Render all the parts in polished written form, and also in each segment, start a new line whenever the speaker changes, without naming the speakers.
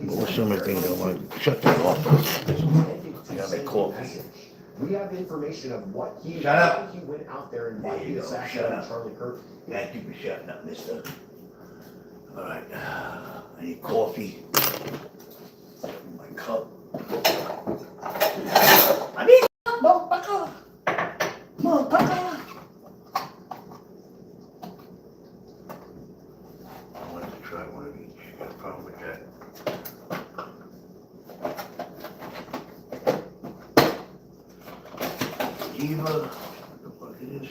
What's some of the things I want to shut that off? I gotta make coffee.
We have information of what he
Shut up.
He went out there and
There you go. Shut up.
Charlie Kirk.
Thank you for shutting up, mister. All right. I need coffee. My cup. I need motherfucker. Motherfucker. I wanted to try one of each. You got a problem with that? Eva, what the fuck it is?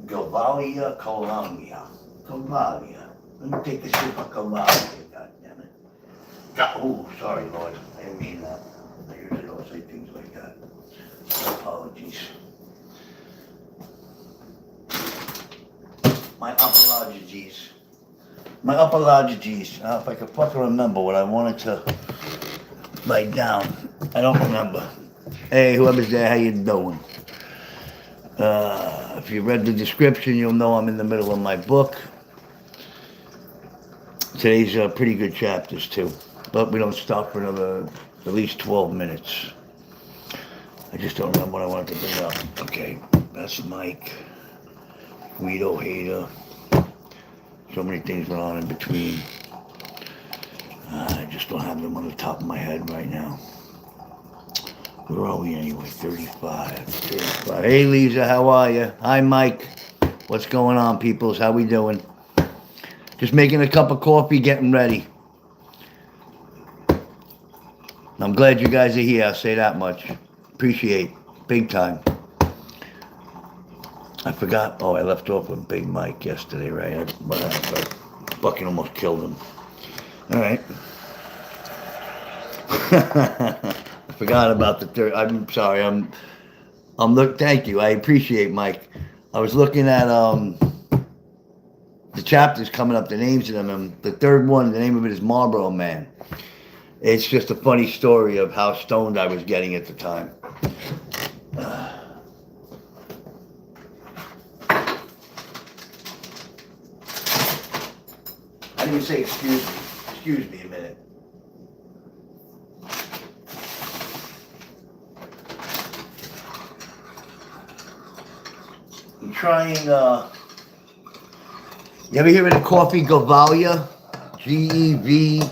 Gavalia Columbia. Cavalia. Let me take a sip of Cavalia, goddammit. Oh, sorry, Lord. I didn't mean that. I usually don't say things like that. Apologies. My apologies. My apologies. Now, if I could fucking remember what I wanted to write down. I don't remember. Hey, whoever's there, how you doing? If you read the description, you'll know I'm in the middle of my book. Today's pretty good chapters, too. But we don't stop for another, at least 12 minutes. I just don't remember what I wanted to bring up. Okay, that's Mike. Guido Hader. So many things went on in between. I just don't have them on the top of my head right now. Where are we anyway? 35. Hey, Lisa, how are you? Hi, Mike. What's going on, peoples? How we doing? Just making a cup of coffee, getting ready. I'm glad you guys are here. I'll say that much. Appreciate. Big time. I forgot. Oh, I left off with Big Mike yesterday, right? I fucking almost killed him. All right. I forgot about the third. I'm sorry. Thank you. I appreciate Mike. I was looking at the chapters coming up, the names of them, and the third one, the name of it is Marlboro Man. It's just a funny story of how stoned I was getting at the time. I didn't say excuse me. Excuse me a minute. I'm trying, you ever hear of the coffee Gavalia? Gevalia?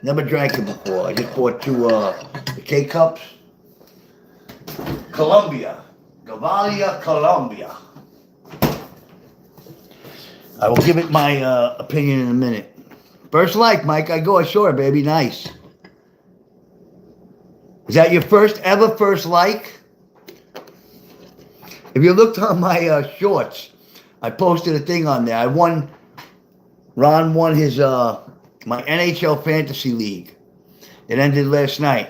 Never drank it before. I just bought two the K-Cups. Columbia. Gavalia, Columbia. I will give it my opinion in a minute. First like, Mike. I go ashore, baby. Nice. Is that your first like? If you looked on my shorts, I posted a thing on there. Ron won his my NHL fantasy league. It ended last night.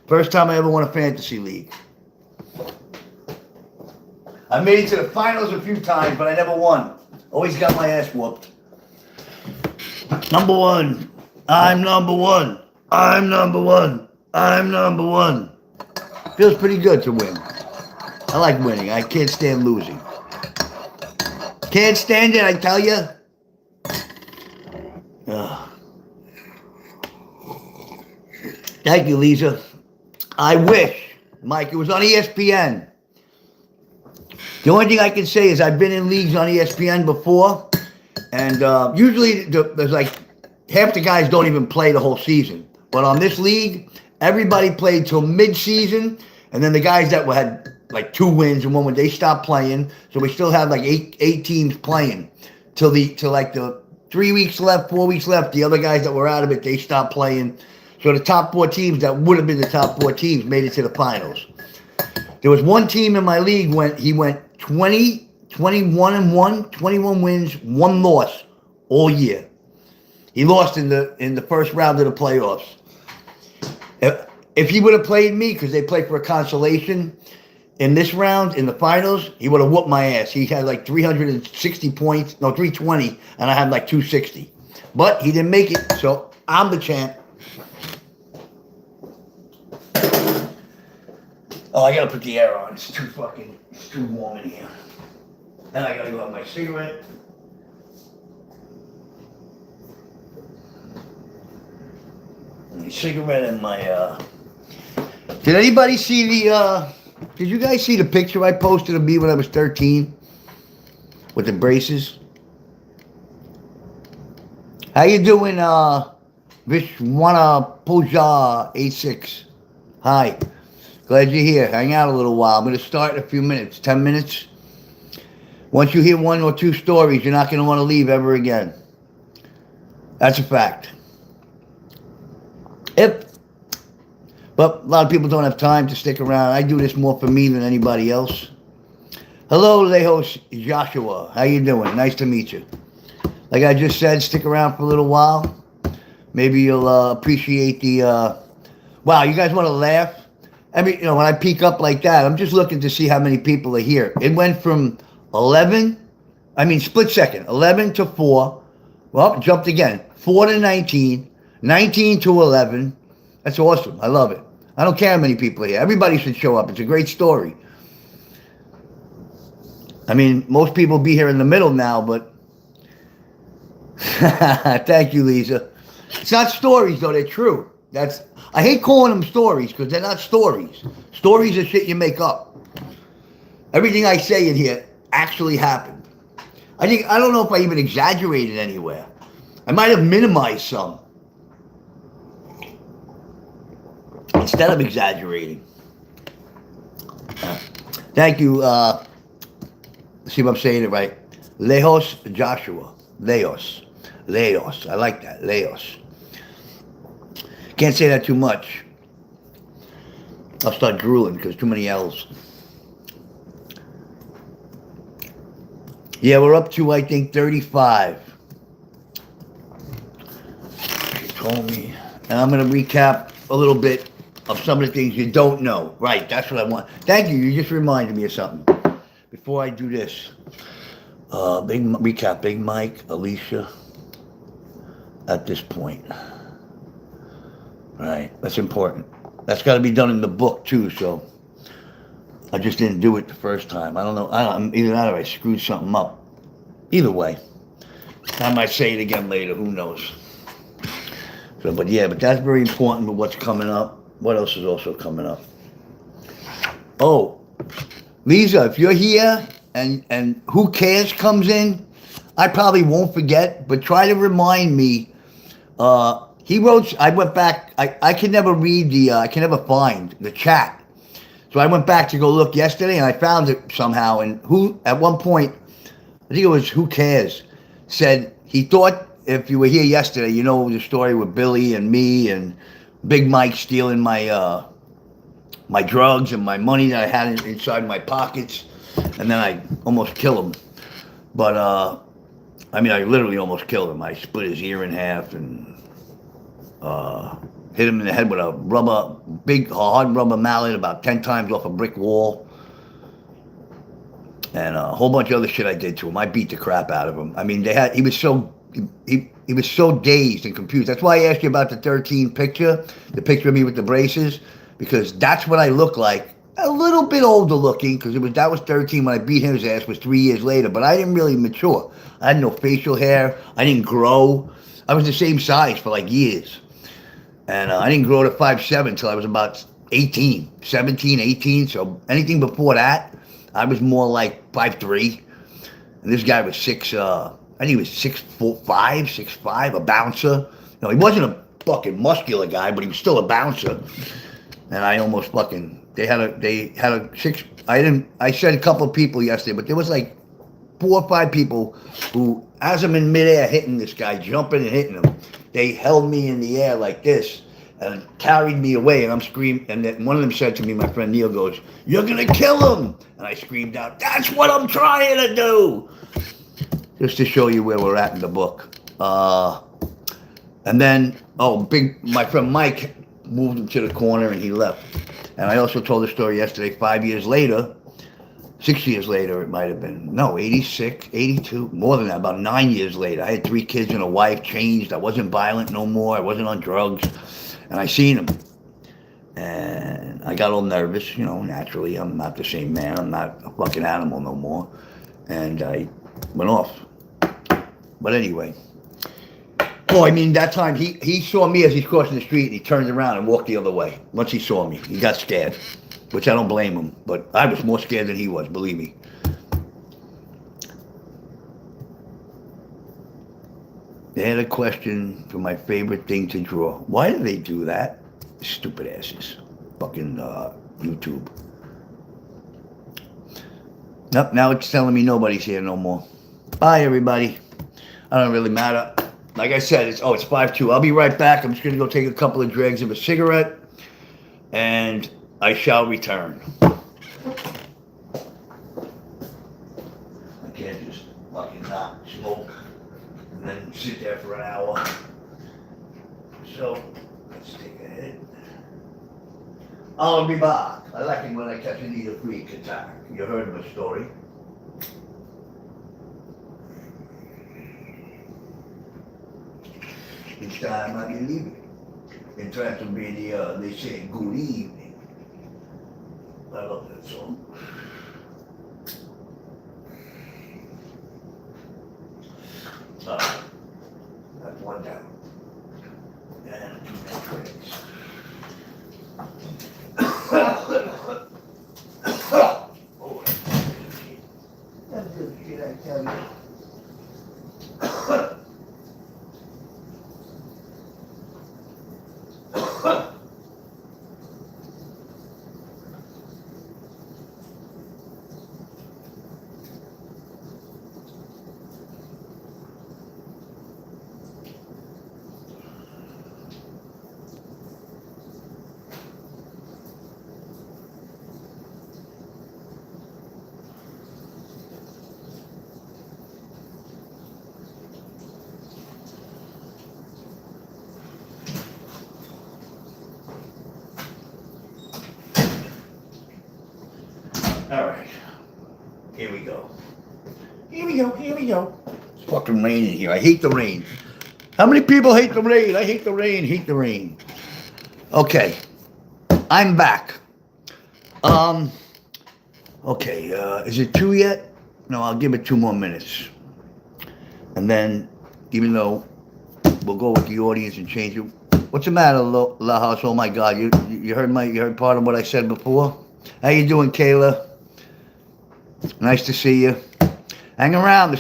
First time I ever won a fantasy league. I made it to the finals a few times, but I never won. Always got my ass whooped. Number one. I'm number one. I'm number one. I'm number one. Feels pretty good to win. I like winning. I can't stand losing. Can't stand it, I tell you. Thank you, Lisa. I wish, Mike, it was on ESPN. The only thing I can say is I've been in leagues on ESPN before, and usually there's like half the guys don't even play the whole season. But on this league, everybody played till mid-season, and then the guys that had like 2 wins and 1 win, they stopped playing. So we still have like eight teams playing till like the 3 weeks left, 4 weeks left. The other guys that were out of it, they stopped playing. So the top 4 teams that would have been the top 4 teams made it to the finals. There was one team in my league he went 20, 21-1, 21 wins, 1 loss all year. He lost in the first round of the playoffs. If he would have played me, because they play for a consolation, in this round, in the finals, he would have whooped my ass. He had like 360 points, no, 320, and I had like 260. But he didn't make it, so I'm the champ. Oh, I gotta put the air on. It's too warm in here. Then I gotta go have my cigarette. cigarette in my, Did anybody see did you guys see the picture I posted of me when I was 13? With the braces? How you doing, Vishwana Puja 86? Hi. Glad you're here. Hang out a little while. I'm going to start in a few minutes. 10 minutes. Once you hear one or two stories, you're not going to want to leave ever again. That's a fact. But a lot of people don't have time to stick around. I do this more for me than anybody else. Hello, Lejos Joshua. How you doing? Nice to meet you. Like I just said, stick around for a little while. Maybe you'll appreciate the... wow, you guys want to laugh? I mean, when I peek up like that, I'm just looking to see how many people are here. It went from 11, split second, 11 to 4. Well, jumped again. 4 to 19, 19 to 11. That's awesome. I love it. I don't care how many people are here. Everybody should show up. It's a great story. I mean, most people be here in the middle now, but... Thank you, Lisa. It's not stories, though. They're true. I hate calling them stories because they're not stories. Stories are shit you make up. Everything I say in here actually happened. I don't know if I even exaggerated anywhere. I might have minimized some. Instead of exaggerating. Thank you. Let's see if I'm saying it right. Lejos Joshua. Leos. I like that. Leos. Can't say that too much. I'll start drooling because too many L's. Yeah, we're up to, I think, 35. She told me. And I'm going to recap a little bit of some of the things you don't know. Right, that's what I want. Thank you. You just reminded me of something. Before I do this. Big recap. Big Mike, Alicia. At this point. Right, that's important. That's got to be done in the book, too, so... I just didn't do it the first time. I don't know. Either that or I screwed something up. Either way. I might say it again later. Who knows? So, but that's very important with what's coming up. What else is also coming up? Oh, Lisa, if you're here and Who Cares comes in, I probably won't forget, but try to remind me. He wrote, I went back, I can never read I can never find the chat. So I went back to go look yesterday and I found it somehow. And at one point, I think it was Who Cares, said he thought if you were here yesterday, you know the story with Billy and me and Big Mike stealing my my drugs and my money that I had inside my pockets. And then I almost killed him. But, I literally almost killed him. I split his ear in half and hit him in the head with a big hard rubber mallet about 10 times off a brick wall. And a whole bunch of other shit I did to him. I beat the crap out of him. He was so dazed and confused. That's why I asked you about the 13 picture, the picture of me with the braces, because that's what I look like. A little bit older looking, because that was 13 when I beat his ass, was 3 years later, but I didn't really mature. I had no facial hair. I didn't grow. I was the same size for like years. And I didn't grow to 5'7" until I was about 17, 18. So anything before that, I was more like 5'3". And this guy was I think he was 6'5", 6'5", a bouncer. He wasn't a fucking muscular guy, but he was still a bouncer. And I almost they had a six, I said a couple of people yesterday, but there was like 4 or 5 people who, as I'm in midair hitting this guy, jumping and hitting him, they held me in the air like this and carried me away, and I'm screaming. And then one of them said to me, my friend Neil goes, "You're going to kill him." And I screamed out, "That's what I'm trying to do." Just to show you where we're at in the book. And then, my friend Mike moved him to the corner and he left. And I also told the story yesterday, 5 years later, 6 years later, it might have been, 86, 82, more than that, about 9 years later. I had 3 kids and a wife, changed. I wasn't violent no more. I wasn't on drugs. And I seen him. And I got all nervous, naturally. I'm not the same man. I'm not a fucking animal no more. And I went off. But anyway, Oh, I mean, that time he saw me as he's crossing the street and he turned around and walked the other way. Once he saw me, he got scared, which I don't blame him, but I was more scared than he was, believe me. They had a question for my favorite thing to draw. Why do they do that? Stupid asses. Fucking YouTube. Nope, now it's telling me nobody's here no more. Bye, everybody. I don't really matter. Like I said, it's 5-2. I'll be right back. I'm just going to go take a couple of drags of a cigarette, and I shall return. I can't just fucking not smoke and then sit there for an hour. So, let's take a hit. I'll be back. I like it when I catch an eater freak attack. You heard of a story. Each time I be leaving. In Transylvania, they say good evening. I love that song. That's one down. And 2 more tricks. Oh, that's good shit, I tell you. All right, here we go. Here we go. It's fucking raining here. I hate the rain. How many people hate the rain? I hate the rain. Okay, I'm back. Okay, is it 2 yet? No, I'll give it 2 more minutes. And then, even though we'll go with the audience and change it. What's the matter, La House? Oh my God, you heard part of what I said before? How you doing, Kayla? Nice to see you. Hang around. My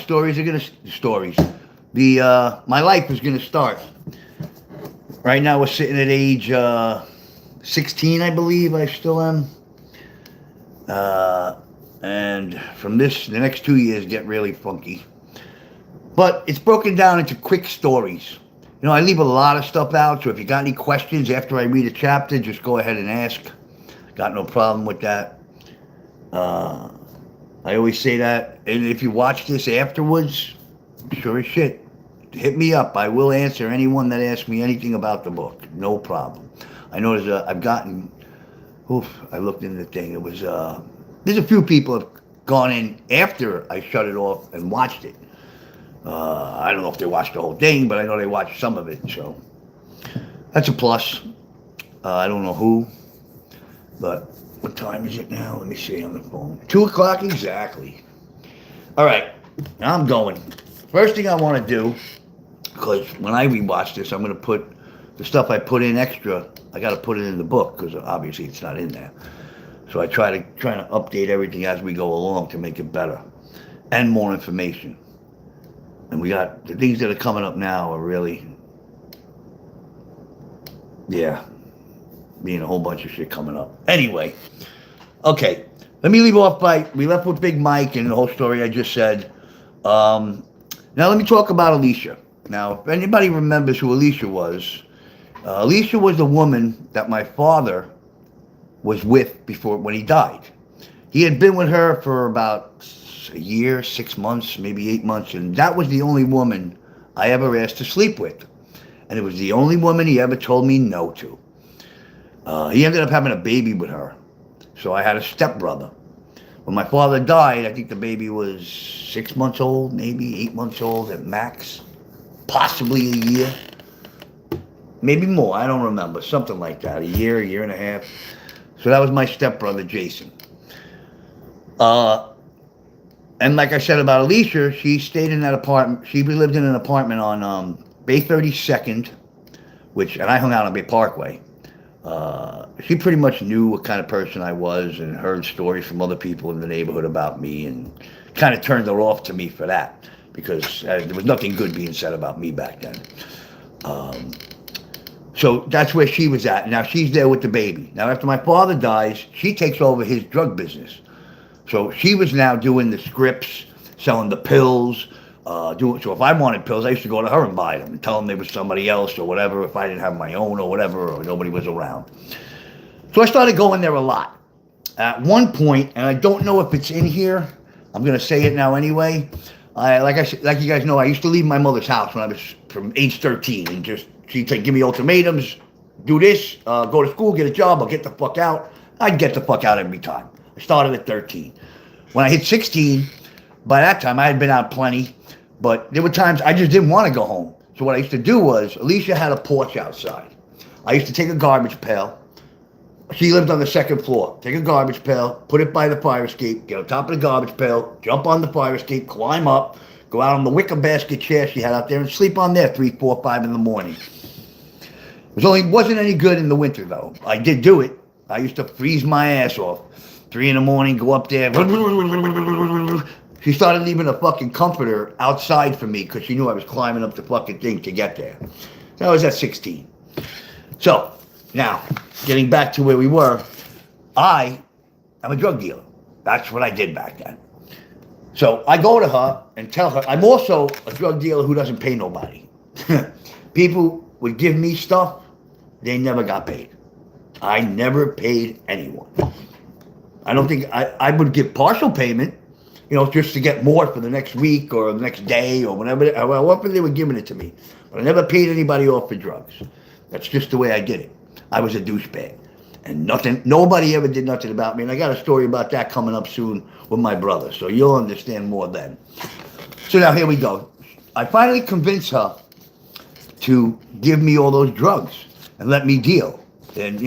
life is gonna start. Right now we're sitting at age 16, I believe. I still am. And from the next 2 years get really funky. But it's broken down into quick stories. You know, I leave a lot of stuff out, so if you got any questions after I read a chapter, just go ahead and ask. Got no problem with that. I always say that, and if you watch this afterwards, sure as shit, hit me up. I will answer anyone that asks me anything about the book. No problem. I know I looked in the thing. It was, there's a few people have gone in after I shut it off and watched it. I don't know if they watched the whole thing, but I know they watched some of it, so that's a plus. I don't know who, but what time is it now? Let me see on the phone. 2 o'clock exactly. All right, now I'm going. First thing I want to do, because when I rewatch this, I'm going to put the stuff I put in extra. I got to put it in the book because obviously it's not in there. So I try to update everything as we go along to make it better and more information. And we got the things that are coming up now are really, being a whole bunch of shit coming up. Anyway, okay, let me leave off we left with Big Mike and the whole story I just said. Now let me talk about Alicia. Now, if anybody remembers who Alicia was the woman that my father was with when he died. He had been with her for about a year, 6 months, maybe 8 months, and that was the only woman I ever asked to sleep with. And it was the only woman he ever told me no to. He ended up having a baby with her. So I had a stepbrother. When my father died, I think the baby was 6 months old, maybe 8 months old at max. Possibly a year. Maybe more, I don't remember. Something like that. A year and a half. So that was my stepbrother, Jason. And like I said about Alicia, she stayed in that apartment. She lived in an apartment on Bay 32nd, and I hung out on Bay Parkway. She pretty much knew what kind of person I was and heard stories from other people in the neighborhood about me and kind of turned her off to me for that because there was nothing good being said about me back then. So that's where she was at. Now she's there with the baby. Now after my father dies, she takes over his drug business. So she was now doing the scripts, selling the pills, so if I wanted pills, I used to go to her and buy them and tell them there was somebody else or whatever if I didn't have my own or whatever or nobody was around. So I started going there a lot. At one point, and I don't know if it's in here, I'm going to say it now anyway. Like you guys know, I used to leave my mother's house when I was from age 13 and she'd say, give me ultimatums, do this, go to school, get a job, I'll get the fuck out. I'd get the fuck out every time. I started at 13. When I hit 16, by that time I had been out plenty, but there were times I just didn't want to go home. So what I used to do was, Alicia had a porch outside. I used to take a garbage pail. She lived on the second floor. Take a garbage pail, put it by the fire escape, get on top of the garbage pail, jump on the fire escape, climb up, go out on the wicker basket chair she had out there and sleep on there 3, 4, 5 in the morning. It wasn't any good in the winter though. I did do it. I used to freeze my ass off. 3 in the morning, go up there. She started leaving a fucking comforter outside for me because she knew I was climbing up the fucking thing to get there. So I was at 16. So, now, getting back to where we were, I am a drug dealer. That's what I did back then. So I go to her and tell her, I'm also a drug dealer who doesn't pay nobody. People would give me stuff, they never got paid. I never paid anyone. I don't think, I would give partial payment, just to get more for the next week or the next day or whatever they were giving it to me. But I never paid anybody off for drugs. That's just the way I did it. I was a douchebag. And nobody ever did nothing about me. And I got a story about that coming up soon with my brother. So you'll understand more then. So now here we go. I finally convinced her to give me all those drugs and let me deal. And,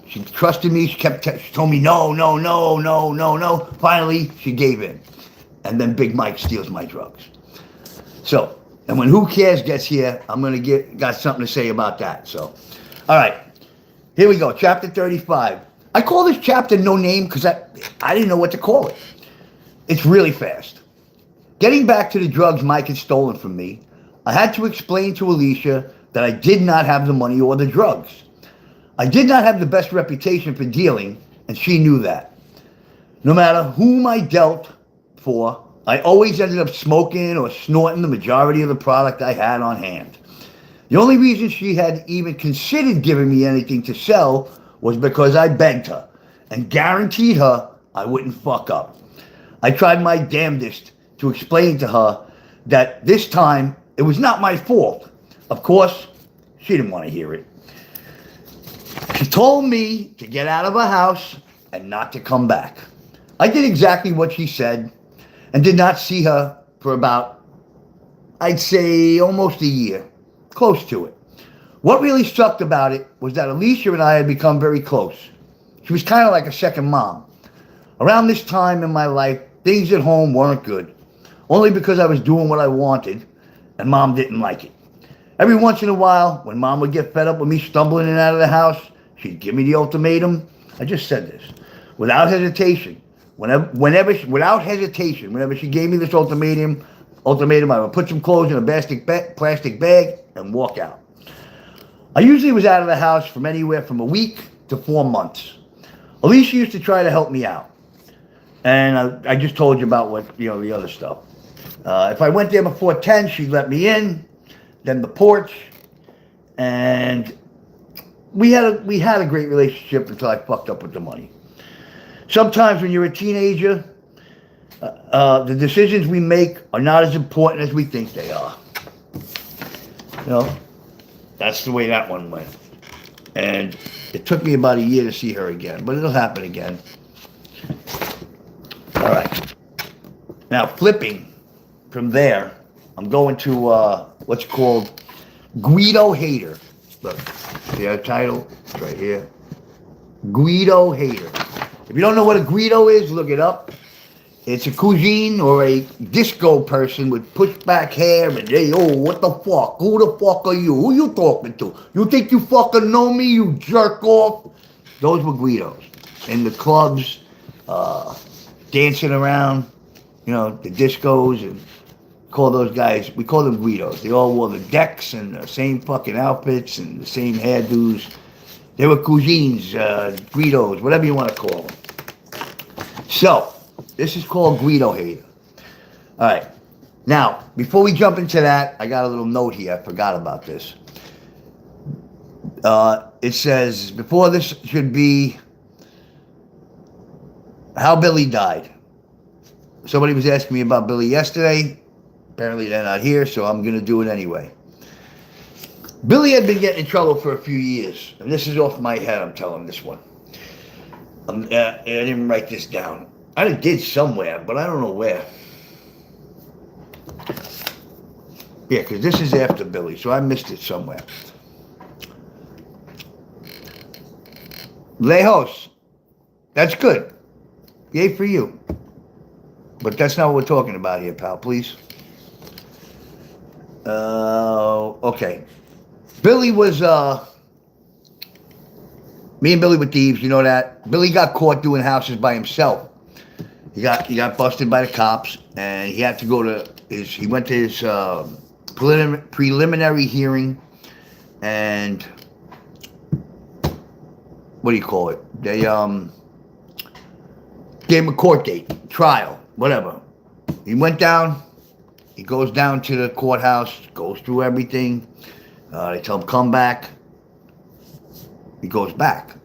she trusted me. She told me no. Finally, she gave in. And then Big Mike steals my drugs. So, and when Who Cares gets here, I'm going to got something to say about that. So, all right. Here we go. Chapter 35. I call this chapter No Name because I didn't know what to call it. It's really fast. Getting back to the drugs Mike had stolen from me, I had to explain to Alicia that I did not have the money or the drugs. I did not have the best reputation for dealing, and she knew that. No matter whom I dealt for, I always ended up smoking or snorting the majority of the product I had on hand. The only reason she had even considered giving me anything to sell was because I begged her and guaranteed her I wouldn't fuck up. I tried my damnedest to explain to her that this time it was not my fault. Of course, she didn't want to hear it. She told me to get out of her house and not to come back. I did exactly what she said and did not see her for about, I'd say, almost a year. Close to it. What really sucked about it was that Alicia and I had become very close. She was kind of like a second mom. Around this time in my life, things at home weren't good. Only because I was doing what I wanted and Mom didn't like it. Every once in a while, when Mom would get fed up with me stumbling in and out of the house, she'd give me the ultimatum. I just said this. Without hesitation. Whenever she gave me this ultimatum, I would put some clothes in a plastic bag and walk out. I usually was out of the house from anywhere from a week to 4 months. Alicia used to try to help me out. And I just told you about the other stuff. If I went there before 10, she'd let me in. Then the porch. And we had a great relationship until I fucked up with the money. Sometimes when you're a teenager, the decisions we make are not as important as we think they are. That's the way that one went. And it took me about a year to see her again, but it'll happen again. All right. Now, flipping from there, I'm going to what's called Guido Hater. Look, see that title? It's right here. Guido Hater. If you don't know what a Guido is, look it up. It's a cuisine or a disco person with pushback hair and they, oh, what the fuck? Who the fuck are you? Who you talking to? You think you fucking know me, you jerk off? Those were Guidos. In the clubs, dancing around, you know, the discos, and call those guys, we call them Guidos. They all wore the decks and the same fucking outfits and the same hairdos. They were cuisines, Guidos, whatever you want to call them. So, this is called Guido Hater. All right. Now, before we jump into that, I got a little note here. I forgot about this. It says, before this should be how Billy died. Somebody was asking me about Billy yesterday. Apparently they're not here, so I'm going to do it anyway. Billy had been getting in trouble for a few years. And this is off my head, I'm telling this one. I didn't write this down. I did somewhere, but I don't know where. Yeah, because this is after Billy, so I missed it somewhere. Lejos, that's good. Yay for you. But that's not what we're talking about here, pal, please. Okay. Billy was, me and Billy were thieves, you know that. Billy got caught doing houses by himself. He got busted by the cops, and he had to go to he went to his preliminary hearing, and what do you call it? They gave him a court date, trial, whatever. He went down. He goes down to the courthouse, goes through everything. They tell him come back. He goes back.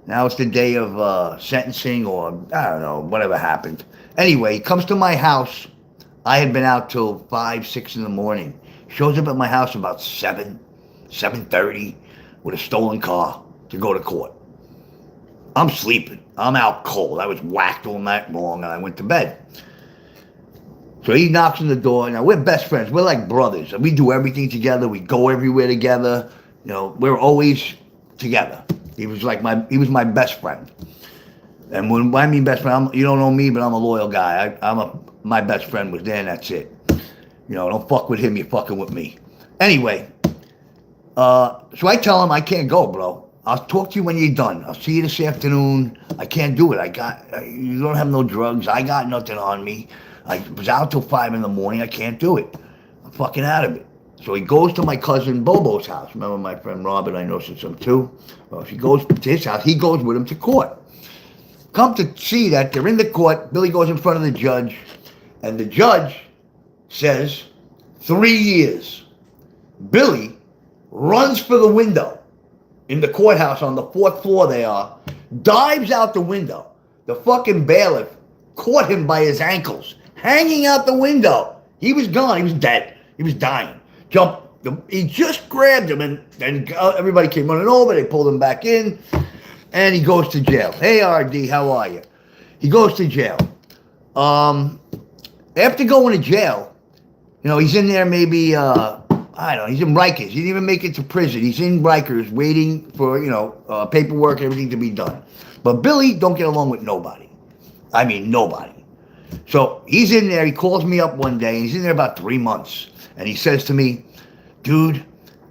Now it's the day of sentencing, or I don't know, whatever happened. Anyway, he comes to my house. I had been out till 5, 6 in the morning. Shows up at my house about 7:30 with a stolen car to go to court. I'm sleeping. I'm out cold. I was whacked all night long, and I went to bed. So he knocks on the door. Now, we're best friends. We're like brothers. We do everything together. We go everywhere together. You know, we're always together. He was my best friend. And when I mean best friend, you don't know me, but I'm a loyal guy. My best friend was there, and that's it. You know, don't fuck with him, you're fucking with me. Anyway, so I tell him, I can't go, bro. I'll talk to you when you're done. I'll see you this afternoon. I can't do it. You don't have no drugs. I got nothing on me. I was out till 5 in the morning. I can't do it. I'm fucking out of it. So he goes to my cousin Bobo's house. Remember my friend Robert? I know since him too. Well, if he goes to his house, he goes with him to court. Come to see that they're in the court. Billy goes in front of the judge, and the judge says 3 years. Billy runs for the window in the courthouse on the 4th floor. They are, dives out the window. The fucking bailiff caught him by his ankles, hanging out the window. He was gone. He was dead. He was dying. He just grabbed him, and everybody came running over. They pulled him back in, and he goes to jail. Hey, RD, how are you? He goes to jail. After going to jail, you know, he's in there maybe, I don't know, he's in Rikers. He didn't even make it to prison. He's in Rikers waiting for, you know, paperwork and everything to be done. But Billy don't get along with nobody. I mean, nobody. So he's in there. He calls me up one day, and he's in there about 3 months. And he says to me, dude,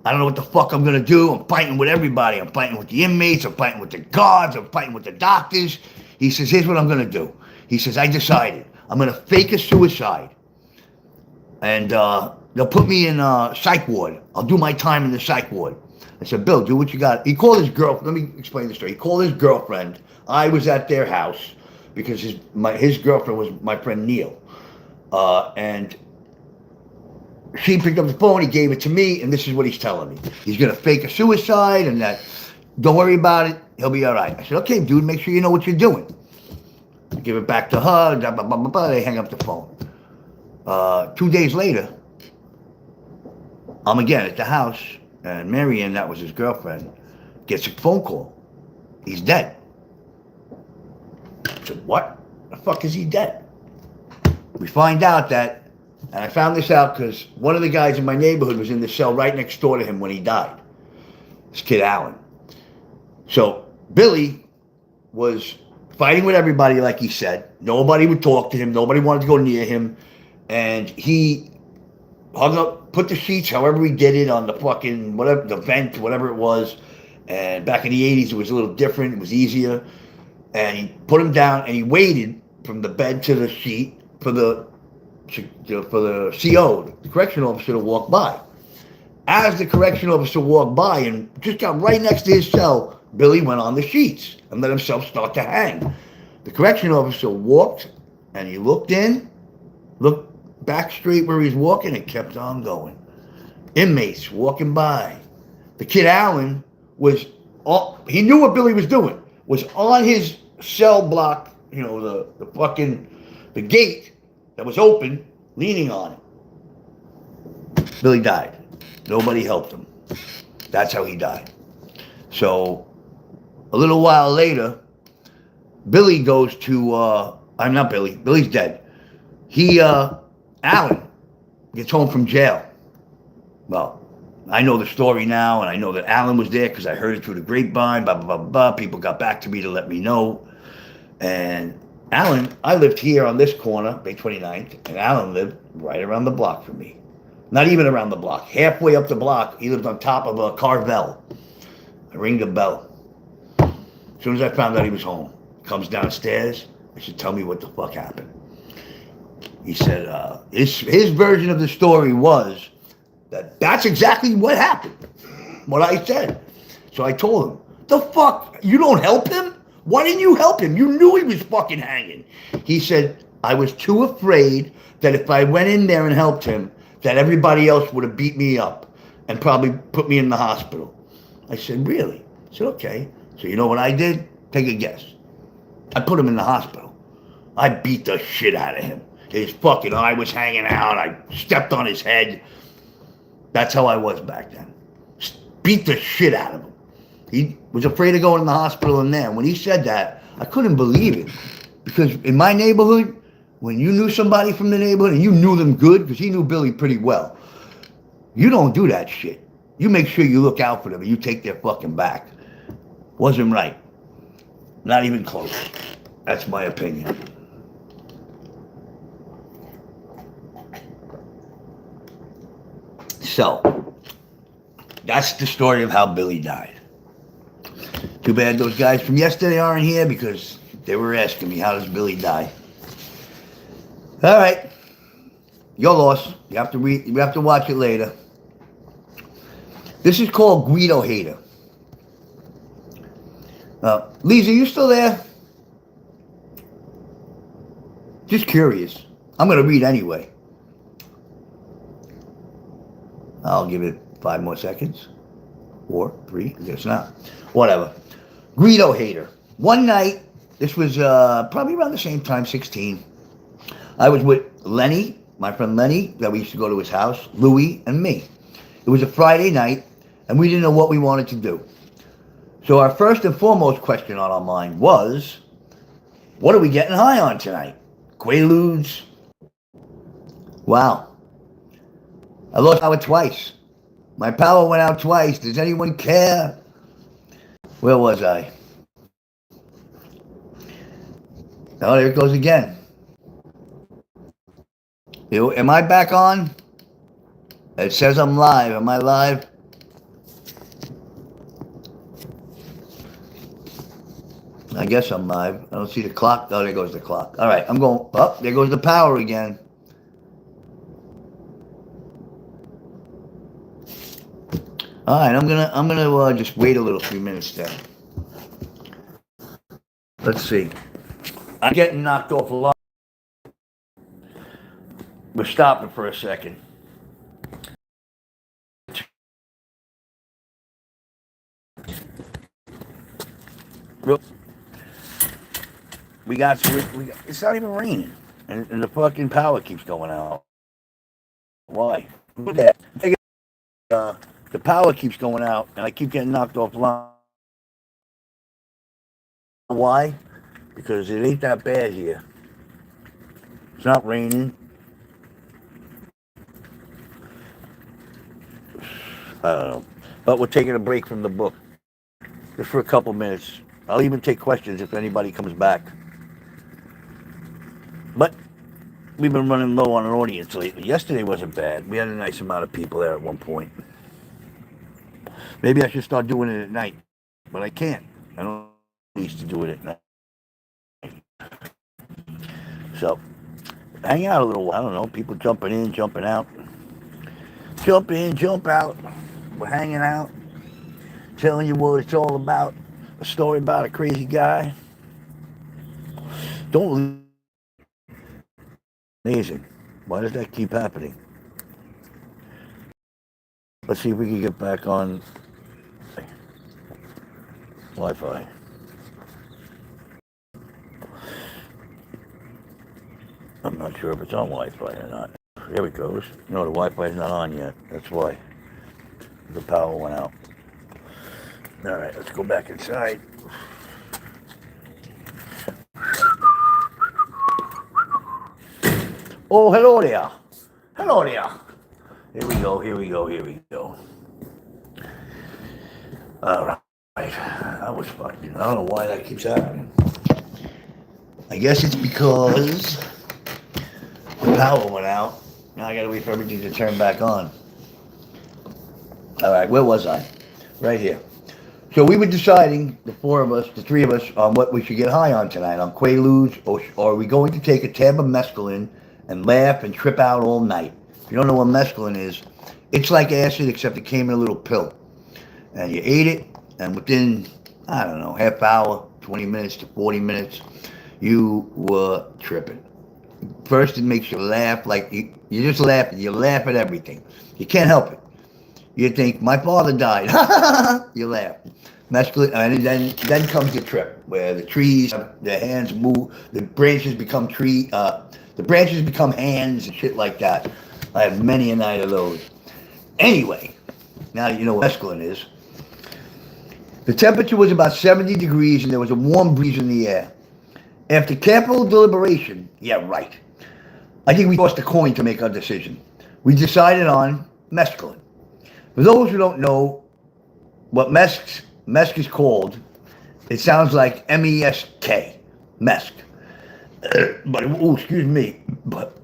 I don't know what the fuck I'm going to do. I'm fighting with everybody. I'm fighting with the inmates. I'm fighting with the guards. I'm fighting with the doctors. He says, here's what I'm going to do. He says, I decided. I'm going to fake a suicide. And they'll put me in psych ward. I'll do my time in the psych ward. I said, Bill, do what you got. He called his girlfriend. Let me explain the story. He called his girlfriend. I was at their house because his girlfriend was my friend Neil. And she picked up the phone, he gave it to me, and this is what he's telling me. He's going to fake a suicide, and that, don't worry about it, he'll be all right. I said, okay, dude, make sure you know what you're doing. I give it back to her, blah, blah, blah, blah, blah. They hang up the phone. 2 days later, I'm again at the house, and Marianne, that was his girlfriend, gets a phone call. He's dead. I said, what? The fuck is he dead? We find out that, and I found this out because one of the guys in my neighborhood was in the cell right next door to him when he died. This kid, Alan. So Billy was fighting with everybody, like he said. Nobody would talk to him. Nobody wanted to go near him. And he hung up, put the sheets, however he did it, on the fucking, whatever, the vent, whatever it was. And back in the 80s, it was a little different. It was easier. And he put him down, and he waited from the bed to the sheet for the CO, the correction officer, to walk by. As the correction officer walked by and just got right next to his cell, Billy went on the sheets and let himself start to hang. The correction officer walked, and he looked in, looked back straight where he's walking, and kept on going. Inmates walking by. The kid Alan he knew what Billy was doing, was on his cell block, the gate that was open, leaning on it. Billy died. Nobody helped him. That's how he died. So, a little while later, Billy goes to, I'm not Billy, Billy's dead. Alan gets home from jail. Well, I know the story now, and I know that Alan was there because I heard it through the grapevine, blah, blah, blah, blah. People got back to me to let me know. And Alan, I lived here on this corner, Bay 29th, and Alan lived right around the block from me. Not even around the block. Halfway up the block, he lived on top of a Carvel. I ring the bell. As soon as I found out he was home, comes downstairs. I said, tell me what the fuck happened. He said, his version of the story was that's exactly what happened. What I said. So I told him, the fuck? You don't help him? Why didn't you help him? You knew he was fucking hanging. He said, I was too afraid that if I went in there and helped him, that everybody else would have beat me up and probably put me in the hospital. I said, really? I said, okay. So you know what I did? Take a guess. I put him in the hospital. I beat the shit out of him. His fucking eye was hanging out. I stepped on his head. That's how I was back then. Beat the shit out of him. He was afraid of going in the hospital in there. When he said that, I couldn't believe it. Because in my neighborhood, when you knew somebody from the neighborhood and you knew them good, because he knew Billy pretty well, you don't do that shit. You make sure you look out for them and you take their fucking back. Wasn't right. Not even close. That's my opinion. So, that's the story of how Billy died. Too bad those guys from yesterday aren't here because they were asking me, how does Billy die? All right. Your loss. You have to watch it later. This is called Guido Hater. Lisa, you still there? Just curious. I'm going to read anyway. I'll give it 5 more seconds. Or 3, I guess not. Whatever. Guido Hater. One night, this was probably around the same time, 16. I was with Lenny, my friend Lenny, that we used to go to his house, Louie, and me. It was a Friday night, and we didn't know what we wanted to do. So our first and foremost question on our mind was, what are we getting high on tonight? Quaaludes? Wow. I lost power twice. My power went out twice. Does anyone care? Where was I? Oh, there it goes again. Am I back on? It says I'm live. Am I live? I guess I'm live. I don't see the clock. Oh, there goes the clock. All right, I'm going. Oh, there goes the power again. All right, I'm gonna just wait a little few minutes there. Let's see. I'm getting knocked off a lot. We're stopping for a second. We got it's not even raining, and the fucking power keeps going out. Why? The power keeps going out, and I keep getting knocked off line. Why? Because it ain't that bad here. It's not raining. I don't know. But we're taking a break from the book. Just for a couple minutes. I'll even take questions if anybody comes back. But we've been running low on an audience lately. Yesterday wasn't bad. We had a nice amount of people there at one point. Maybe I should start doing it at night, but I can't. I don't used to do it at night. So, hang out a little while. I don't know, people jumping in, jumping out. Jump in, jump out. We're hanging out, telling you what it's all about. A story about a crazy guy. Don't amazing. Why does that keep happening? Let's see if we can get back on Wi-Fi. I'm not sure if it's on Wi-Fi or not. There it goes. No, the Wi-Fi is not on yet. That's why. The power went out. All right, let's go back inside. Oh, hello there. Hello there. Here we go, here we go, here we go. All right. That was fucking, I don't know why that keeps happening. I guess it's because the power went out. Now I gotta wait for everything to turn back on. All right, where was I? Right here. So we were deciding, the four of us, the three of us, on what we should get high on tonight, on Quaaludes, or are we going to take a tab of mescaline and laugh and trip out all night? If you don't know what mescaline is, it's like acid except it came in a little pill. And you ate it, and within, I don't know, half hour, 20 minutes to 40 minutes, you were tripping. First, it makes you laugh, like you just laugh, you laugh at everything. You can't help it. You think, my father died. You laugh. Mescaline, and then comes the trip, where the trees, their hands move, the branches become the branches become hands and shit like that. I have many a night of those. Anyway, now that you know what mescaline is. The temperature was about 70 degrees and there was a warm breeze in the air. After careful deliberation, yeah, right, I think we tossed a coin to make our decision. We decided on mescaline. For those who don't know what mesk is called, it sounds like M-E-S-K, mesk. But excuse me, but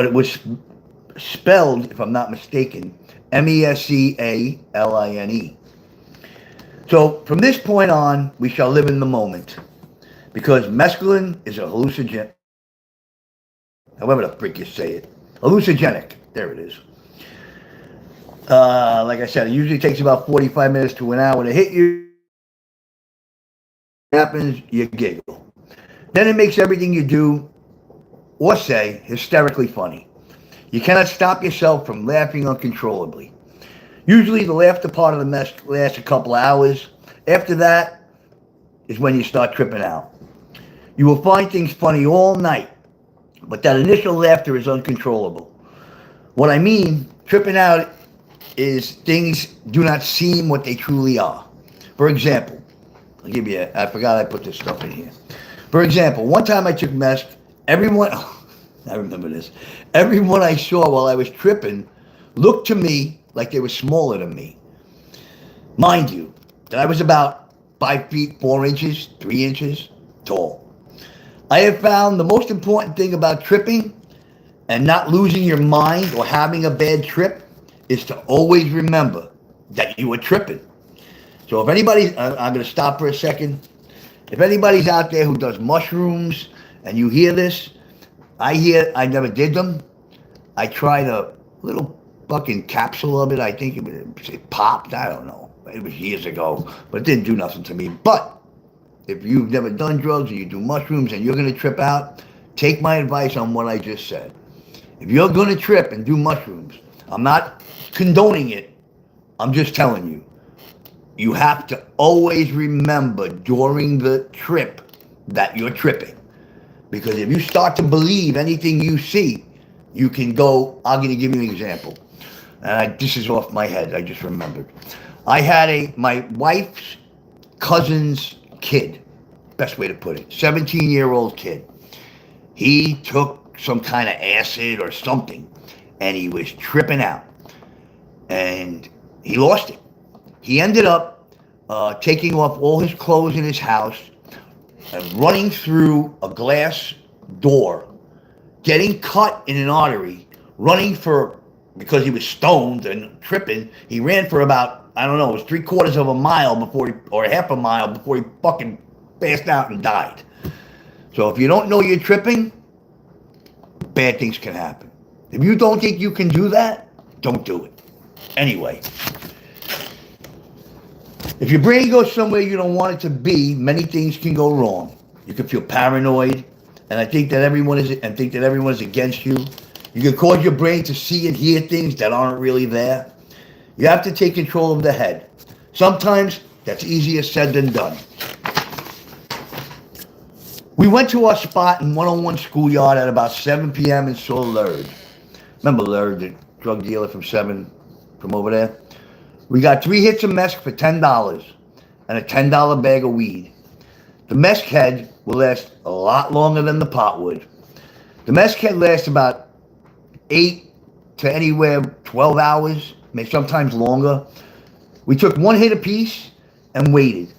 it was spelled, if I'm not mistaken, M-E-S-C-A-L-I-N-E. So from this point on, we shall live in the moment, because mescaline is a hallucinogen. However the frick you say it, hallucinogenic. There it is. Like I said, it usually takes about 45 minutes to an hour to hit you. What happens, you giggle. Then it makes everything you do or say hysterically funny. You cannot stop yourself from laughing uncontrollably. Usually the laughter part of the mess lasts a couple of hours. After that is when you start tripping out. You will find things funny all night, but that initial laughter is uncontrollable. What I mean, tripping out is things do not seem what they truly are. For example, I'll give you, I forgot I put this stuff in here. For example, one time I took meth, everyone, I remember this, everyone I saw while I was tripping looked to me like they were smaller than me. Mind you, that I was about 5 feet, 4 inches, 3 inches tall. I have found the most important thing about tripping and not losing your mind or having a bad trip is to always remember that you were tripping. So if anybody's, I'm going to stop for a second. If anybody's out there who does mushrooms and you hear this, I never did them. I tried a little fucking capsule of it. I think it popped. I don't know. It was years ago, but it didn't do nothing to me. But if you've never done drugs and you do mushrooms and you're going to trip out, take my advice on what I just said. If you're going to trip and do mushrooms, I'm not condoning it. I'm just telling you. You have to always remember during the trip that you're tripping. Because if you start to believe anything you see, you can go, I'm going to give you an example. And this is off my head, I just remembered. I had my wife's cousin's kid, best way to put it, 17-year-old kid. He took some kind of acid or something, and he was tripping out. And he lost it. He ended up taking off all his clothes in his house and running through a glass door, getting cut in an artery, running for, because he was stoned and tripping, he ran for about, I don't know, it was 3/4 of a mile before he, or half a mile before he fucking passed out and died. So if you don't know you're tripping, bad things can happen. If you don't think you can do that, don't do it. Anyway, if your brain goes somewhere you don't want it to be, many things can go wrong. You can feel paranoid, and think that everyone is against you. You can cause your brain to see and hear things that aren't really there. You have to take control of the head. Sometimes that's easier said than done. We went to our spot in 101 Schoolyard at about 7 p.m. and saw Lurd. Remember Lurd, the drug dealer from over there? We got 3 hits of meth for $10 and a $10 bag of weed. The meth head will last a lot longer than the pot would. The meth head lasts about 8 to anywhere 12 hours, maybe sometimes longer. We took 1 hit apiece and waited.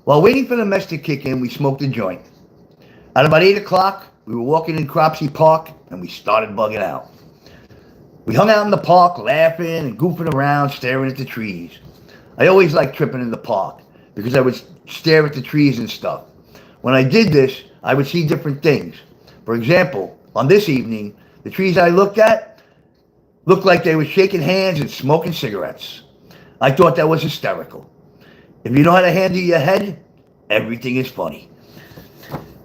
While waiting for the meth to kick in, we smoked a joint. At about 8 o'clock, we were walking in Cropsey Park and we started bugging out. We hung out in the park laughing and goofing around, staring at the trees. I always liked tripping in the park because I would stare at the trees and stuff. When I did this, I would see different things. For example, on this evening, the trees I looked at looked like they were shaking hands and smoking cigarettes. I thought that was hysterical. If you know how to handle your head, everything is funny.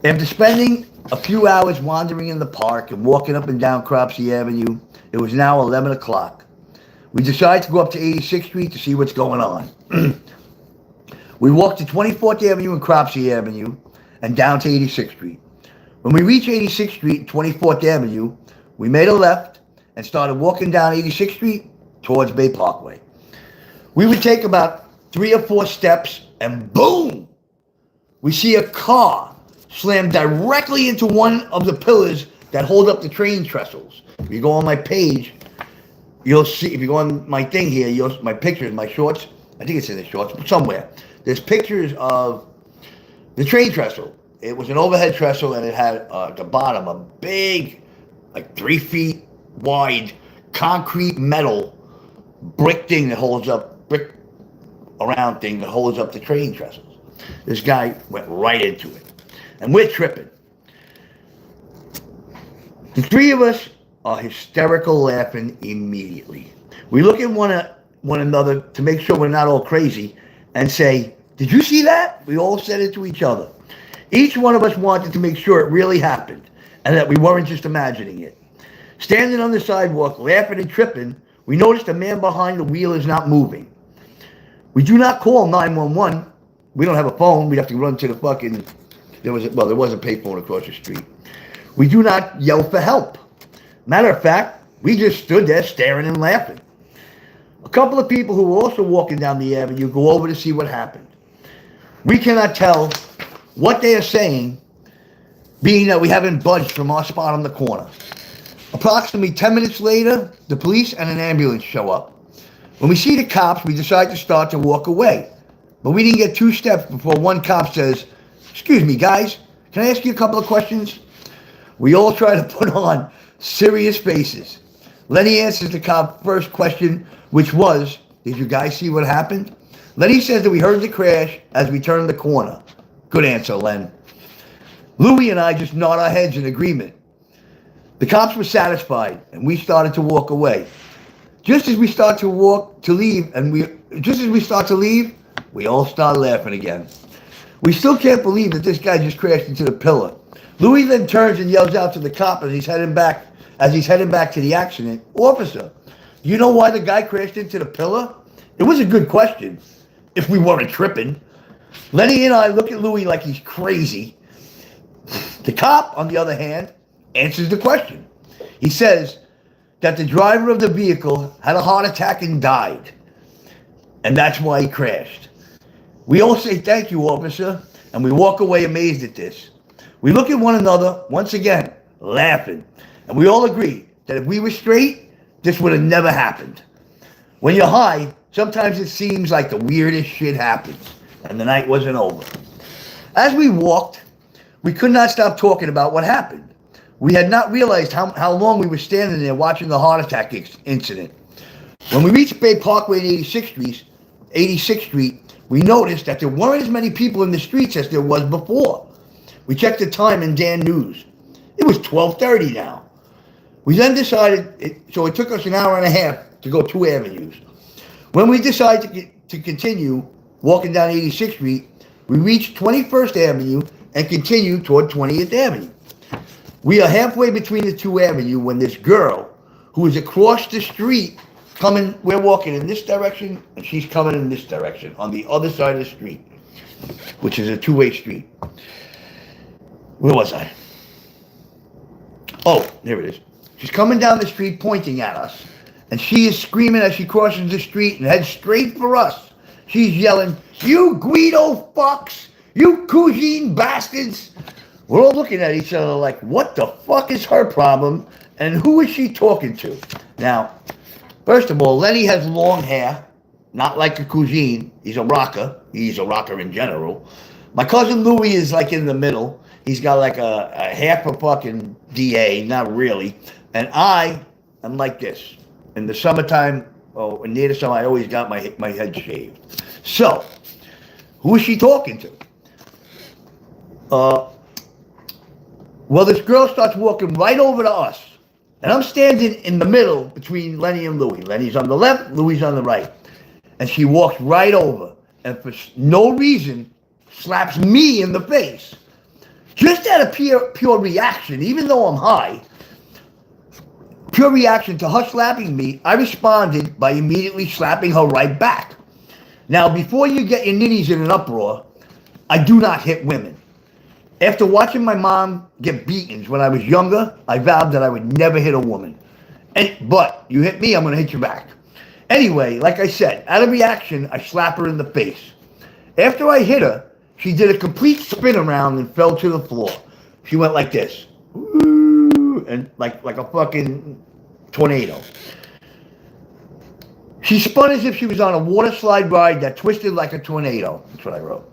After spending a few hours wandering in the park and walking up and down Cropsey Avenue, it was now 11 o'clock. We decided to go up to 86th Street to see what's going on. We walked to 24th Avenue and Cropsey Avenue and down to 86th Street. When we reached 86th Street and 24th Avenue, we made a left and started walking down 86th Street towards Bay Parkway. We would take about 3 or 4 steps and boom! We see a car slam directly into one of the pillars that hold up the train trestles. If you go on my page, you'll see, if you go on my thing here, my pictures, my shorts, I think it's in the shorts, but somewhere. There's pictures of the train trestle. It was an overhead trestle and it had at the bottom a big, like 3 feet wide, concrete metal brick thing that holds up, brick around thing that holds up the train trestles. This guy went right into it. And we're tripping. The 3 of us are hysterical laughing immediately. We look at one another to make sure we're not all crazy and say, "Did you see that?" We all said it to each other. Each one of us wanted to make sure it really happened and that we weren't just imagining it. Standing on the sidewalk, laughing and tripping, we noticed the man behind the wheel is not moving. We do not call 911. We don't have a phone. We'd have to run to the fucking... There was a payphone across the street. We do not yell for help. Matter of fact, we just stood there staring and laughing. A couple of people who were also walking down the avenue go over to see what happened. We cannot tell what they are saying, being that we haven't budged from our spot on the corner. Approximately 10 minutes later, the police and an ambulance show up. When we see the cops, we decide to start to walk away. But we didn't get 2 steps before one cop says, "Excuse me, guys, can I ask you a couple of questions?" We all try to put on serious faces. Lenny answers the cop's first question, which was, "Did you guys see what happened?" Lenny says that we heard the crash as we turned the corner. Good answer, Len. Louie and I just nod our heads in agreement. The cops were satisfied, and we started to walk away. Just as we start to leave, we all start laughing again. We still can't believe that this guy just crashed into the pillar. Louis then turns and yells out to the cop as he's heading back to the accident, "Officer, do you know why the guy crashed into the pillar?" It was a good question, if we weren't tripping. Lenny and I look at Louis like he's crazy. The cop, on the other hand, answers the question. He says that the driver of the vehicle had a heart attack and died, and that's why he crashed. We all say, "Thank you, officer," and we walk away amazed at this. We look at one another, once again, laughing, and we all agree that if we were straight, this would have never happened. When you're high, sometimes it seems like the weirdest shit happens, and the night wasn't over. As we walked, we could not stop talking about what happened. We had not realized how long we were standing there watching the heart attack incident. When we reached Bay Parkway and 86th Street, we noticed that there weren't as many people in the streets as there was before. We checked the time in Dan News. It was 12:30 now. We then decided, so it took us an hour and a half to go 2 avenues. When we decided to continue walking down 86th Street, we reached 21st Avenue and continued toward 20th Avenue. We are halfway between the 2 avenues when this girl, who is across the street, we're walking in this direction, and she's coming in this direction, on the other side of the street, which is a 2-way street. Where was I? Oh, there it is. She's coming down the street pointing at us, and she is screaming as she crosses the street and heads straight for us. She's yelling, "You Guido fucks! You Cousine bastards!" We're all looking at each other like, what the fuck is her problem, and who is she talking to? Now, first of all, Lenny has long hair, not like a Cousine. He's a rocker. He's a rocker in general. My cousin Louis is like in the middle. He's got like a half a fucking DA, not really. And I am like this. In the summertime, near the summer, I always got my head shaved. So, who is she talking to? Well, this girl starts walking right over to us. And I'm standing in the middle between Lenny and Louis. Lenny's on the left, Louis on the right. And she walks right over. And for no reason, slaps me in the face. Just out of pure reaction, even though I'm high, pure reaction to her slapping me, I responded by immediately slapping her right back. Now, before you get your ninnies in an uproar, I do not hit women. After watching my mom get beatings when I was younger, I vowed that I would never hit a woman. But you hit me, I'm going to hit you back. Anyway, like I said, out of reaction, I slap her in the face. After I hit her, she did a complete spin around and fell to the floor. She went like this. And like a fucking tornado. She spun as if she was on a water slide ride that twisted like a tornado. That's what I wrote.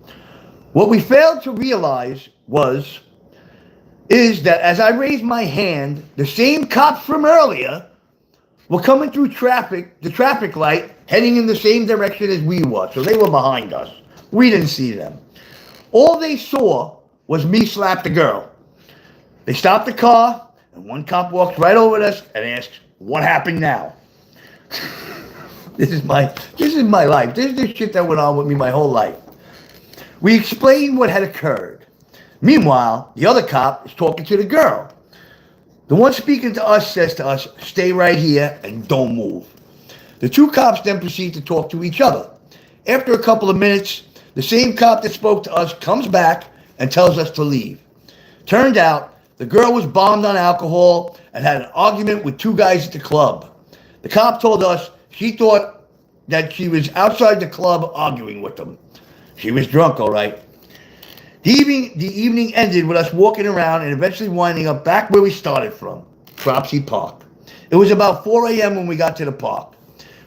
What we failed to realize is that as I raised my hand, the same cops from earlier were coming through the traffic light, heading in the same direction as we were. So they were behind us. We didn't see them. All they saw was me slap the girl. They stopped the car, and one cop walked right over to us and asked, "What happened now?" This is my life. This is the shit that went on with me my whole life. We explained what had occurred. Meanwhile, the other cop is talking to the girl. The one speaking to us says to us, "Stay right here and don't move." The 2 cops then proceed to talk to each other. After a couple of minutes, the same cop that spoke to us comes back and tells us to leave. Turned out, the girl was bombed on alcohol and had an argument with 2 guys at the club. The cop told us she thought that she was outside the club arguing with them. She was drunk, all right. The evening ended with us walking around and eventually winding up back where we started from, Cropsey Park. It was about 4 a.m. when we got to the park.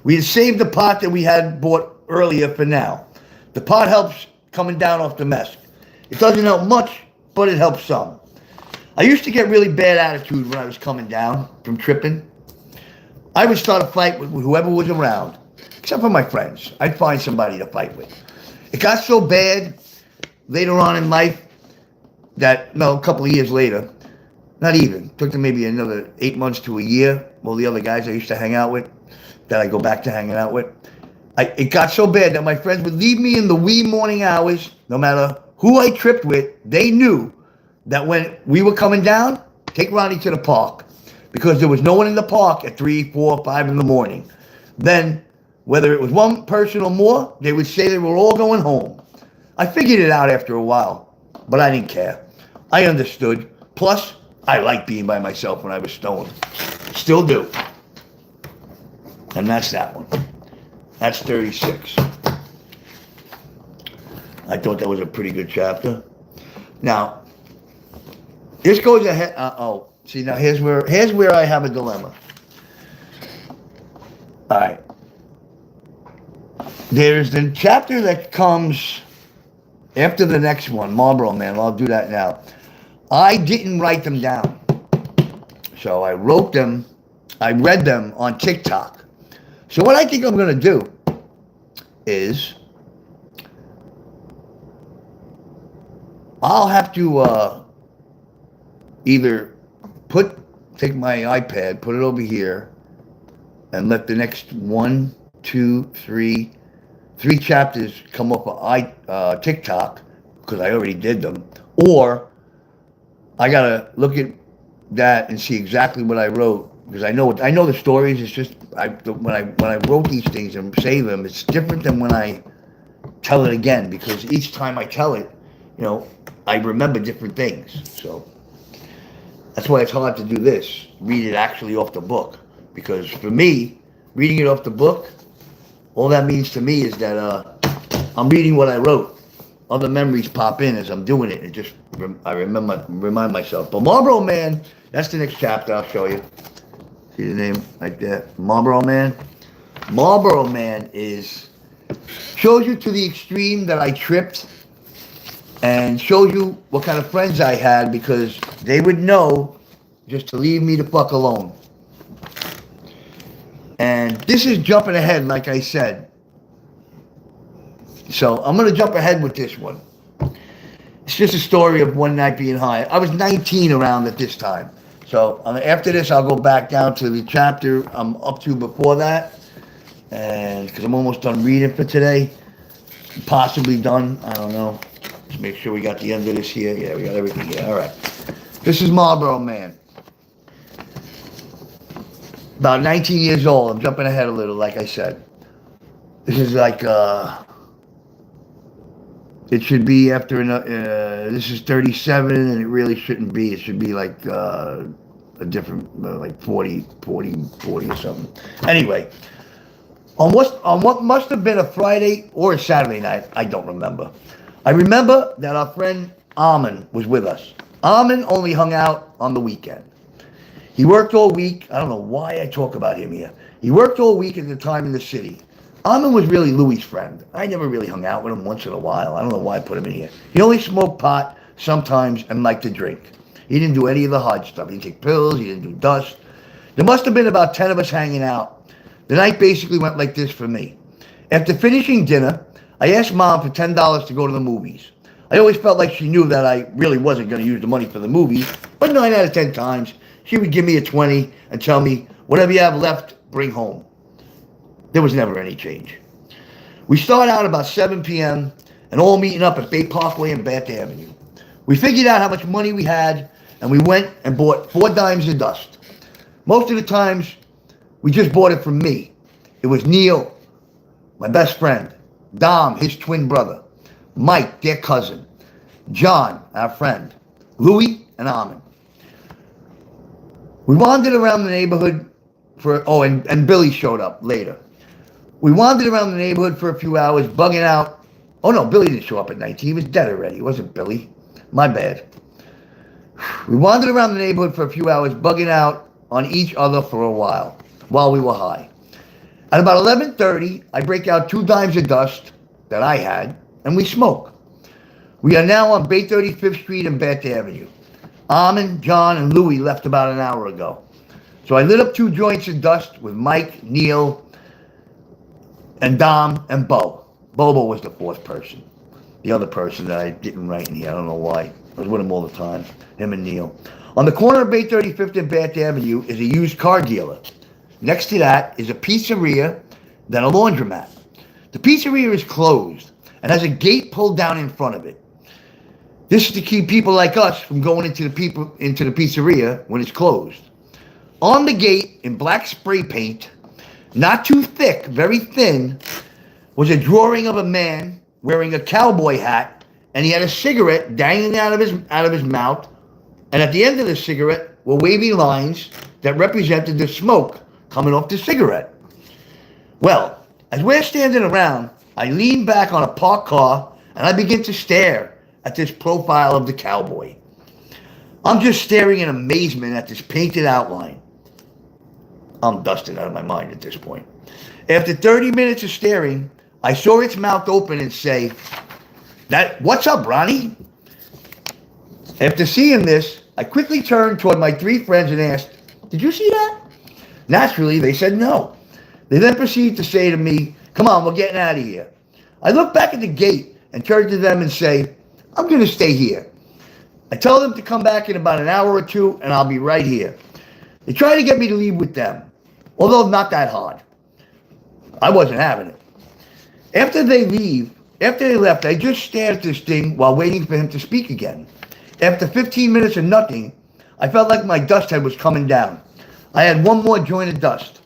We had saved the pot that we had bought earlier for now. The pot helps coming down off the mess. It doesn't help much, but it helps some. I used to get really bad attitude when I was coming down from tripping. I would start a fight with whoever was around, except for my friends. I'd find somebody to fight with. It got so bad later on in life that, a couple of years later, not even, took them maybe another 8 months to a year, all the other guys I used to hang out with, that I go back to hanging out with. It got so bad that my friends would leave me in the wee morning hours, no matter who I tripped with. They knew that when we were coming down, take Ronnie to the park, because there was no one in the park at 3, 4, 5 in the morning. Then, whether it was one person or more, they would say they were all going home. I figured it out after a while, but I didn't care. I understood. Plus, I liked being by myself when I was stoned. Still do. And that's that one. That's 36. I thought that was a pretty good chapter. Now, this goes ahead. See, now here's where I have a dilemma. All right. There's the chapter that comes after the next one, Marlboro Man. I'll do that now. I didn't write them down. So I wrote them, I read them on TikTok. So what I think I'm going to do is I'll have to either take my iPad, put it over here, and let the next 1, 2, 3 chapters come up on TikTok, because I already did them, or I gotta look at that and see exactly what I wrote, because I know the stories. It's just when I wrote these things and say them, it's different than when I tell it again, because each time I tell it, I remember different things. So that's why it's hard to do this, read it actually off the book, because for me, reading it off the book, all that means to me is that I'm reading what I wrote. Other memories pop in as I'm doing it. I remind myself. But Marlboro Man, that's the next chapter. I'll show you. See the name like that? Marlboro Man. Marlboro Man shows you to the extreme that I tripped, and shows you what kind of friends I had, because they would know just to leave me the fuck alone. And this is jumping ahead, like I said. So I'm going to jump ahead with this one. It's just a story of one night being high. I was 19 around at this time. So after this, I'll go back down to the chapter I'm up to before that. And because I'm almost done reading for today. Possibly done. I don't know. Let's make sure we got the end of this here. Yeah, we got everything here. All right. This is Marlboro Man. About 19 years old. I'm jumping ahead a little, like I said. This is like, it should be after, this is 37, and it really shouldn't be. It should be like a different, like 40 or something. Anyway, on what must have been a Friday or a Saturday night, I don't remember. I remember that our friend Armin was with us. Armin only hung out on the weekend. He worked all week. I don't know why I talk about him here. He worked all week at the time in the city. Armin was really Louis' friend. I never really hung out with him once in a while. I don't know why I put him in here. He only smoked pot sometimes and liked to drink. He didn't do any of the hard stuff. He didn't take pills. He didn't do dust. There must have been about 10 of us hanging out. The night basically went like this for me. After finishing dinner, I asked Mom for $10 to go to the movies. I always felt like she knew that I really wasn't going to use the money for the movies, but 9 out of 10 times, she would give me a 20 and tell me, whatever you have left, bring home. There was never any change. We start out about 7 p.m. and all meeting up at Bay Parkway and Bath Avenue. We figured out how much money we had, and we went and bought 4 dimes of dust. Most of the times, we just bought it from me. It was Neil, my best friend, Dom, his twin brother, Mike, their cousin, John, our friend, Louis, and Armin. We wandered around the neighborhood and Billy showed up later. We wandered around the neighborhood for a few hours, bugging out. Oh no, Billy didn't show up at 19. He was dead already. It wasn't Billy. My bad. We wandered around the neighborhood for a few hours, bugging out on each other for a while we were high. At about 11:30, I break out 2 dimes of dust that I had, and we smoke. We are now on Bay 35th Street and Bath Avenue. Armin, John, and Louie left about an hour ago. So I lit up 2 joints of dust with Mike, Neil, and Dom, and Bo. Bobo was the 4th person. The other person that I didn't write in here. I don't know why. I was with him all the time. Him and Neil. On the corner of Bay 35th and Bath Avenue is a used car dealer. Next to that is a pizzeria, then a laundromat. The pizzeria is closed and has a gate pulled down in front of it. This is to keep people like us from going into the pizzeria when it's closed. On the gate, in black spray paint, not too thick, very thin, was a drawing of a man wearing a cowboy hat, and he had a cigarette dangling out of his mouth, and at the end of the cigarette were wavy lines that represented the smoke coming off the cigarette. Well, as we're standing around, I lean back on a parked car, and I begin to stare at this profile of the cowboy. I'm just staring in amazement at this painted outline. I'm dusted out of my mind at this point. After 30 minutes of staring, I saw its mouth open and say, "What's up, Ronnie?" After seeing this, I quickly turned toward my three friends and asked, "Did you see that?" Naturally, they said no. They then proceeded to say to me, "Come on, we're getting out of here." I look back at the gate and turn to them and say, "I'm going to stay here." I tell them to come back in about an hour or two and I'll be right here. They try to get me to leave with them, although not that hard. I wasn't having it. After they left, I just stared at this thing while waiting for him to speak again. After 15 minutes of nothing, I felt like my dust head was coming down. I had one more joint of dust.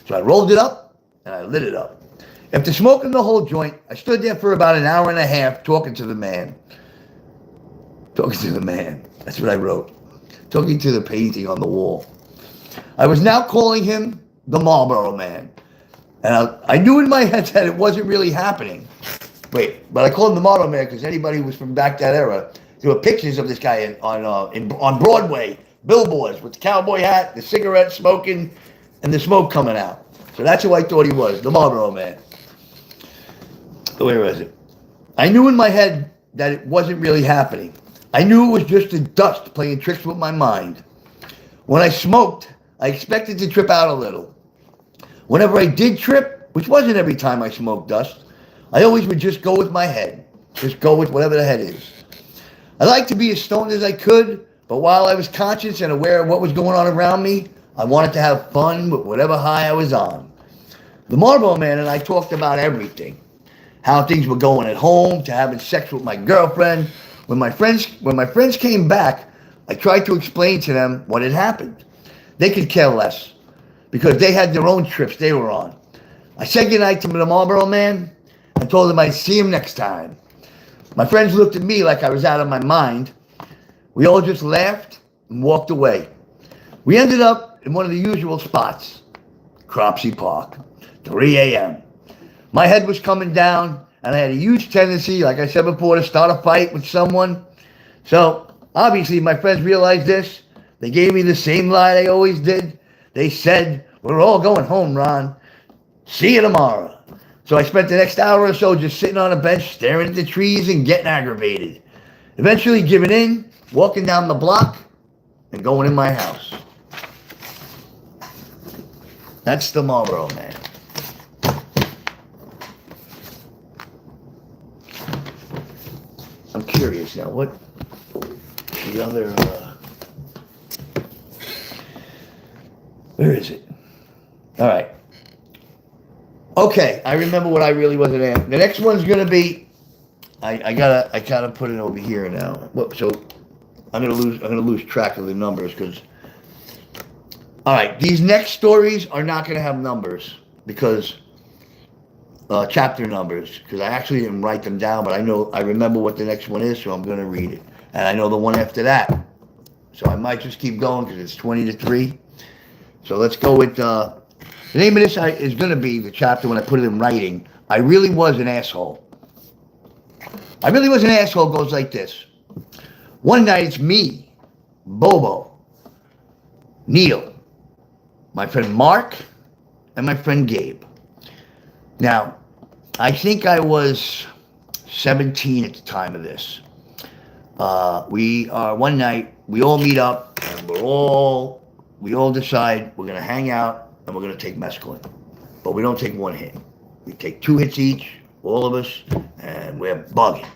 So I rolled it up and I lit it up. After smoking the whole joint, I stood there for about an hour and a half talking to the man. That's what I wrote. Talking to the painting on the wall. I was now calling him the Marlboro Man. And I knew in my head that it wasn't really happening. But I called him the Marlboro Man because anybody who was from back that era, there were pictures of this guy on Broadway, billboards with the cowboy hat, the cigarette smoking, and the smoke coming out. So that's who I thought he was, the Marlboro Man. Where is it? I knew in my head that it wasn't really happening. I knew it was just the dust playing tricks with my mind. When I smoked, I expected to trip out a little. Whenever I did trip, which wasn't every time I smoked dust, I always would just go with my head. Just go with whatever the head is. I liked to be as stoned as I could, but while I was conscious and aware of what was going on around me, I wanted to have fun with whatever high I was on. The Marlboro Man and I talked about everything. How things were going at home, to having sex with my girlfriend. When my friends came back, I tried to explain to them what had happened. They could care less, because they had their own trips they were on. I said goodnight to the Marlboro Man and told him I'd see him next time. My friends looked at me like I was out of my mind. We all just laughed and walked away. We ended up in one of the usual spots, Cropsey Park, 3 a.m. My head was coming down, and I had a huge tendency, like I said before, to start a fight with someone. So, obviously, my friends realized this. They gave me the same lie they always did. They said, "We're all going home, Ron. See you tomorrow." So I spent the next hour or so just sitting on a bench, staring at the trees and getting aggravated. Eventually giving in, walking down the block, and going in my house. That's the Marlboro Man. I'm curious now, what the other, where is it? All right. Okay, I remember what I really wasn't at. The next one's gonna be, I gotta put it over here now. So I'm gonna lose track of the numbers because. All right, these next stories are not gonna have numbers because chapter numbers, because I actually didn't write them down, but I remember what the next one is, so I'm gonna read it, and I know the one after that, so I might just keep going because it's 20-3. So let's go with the name of this is gonna be the chapter when I put it in writing. I really was an asshole. I really was an asshole goes like this. One night it's me, Bobo, Neil, my friend Mark, and my friend Gabe. Now, I think I was 17 at the time of this. One night, we all meet up, and we all decide we're gonna hang out, and we're gonna take mescaline. But we don't take one hit. We take 2 hits each, all of us, and we're bugging.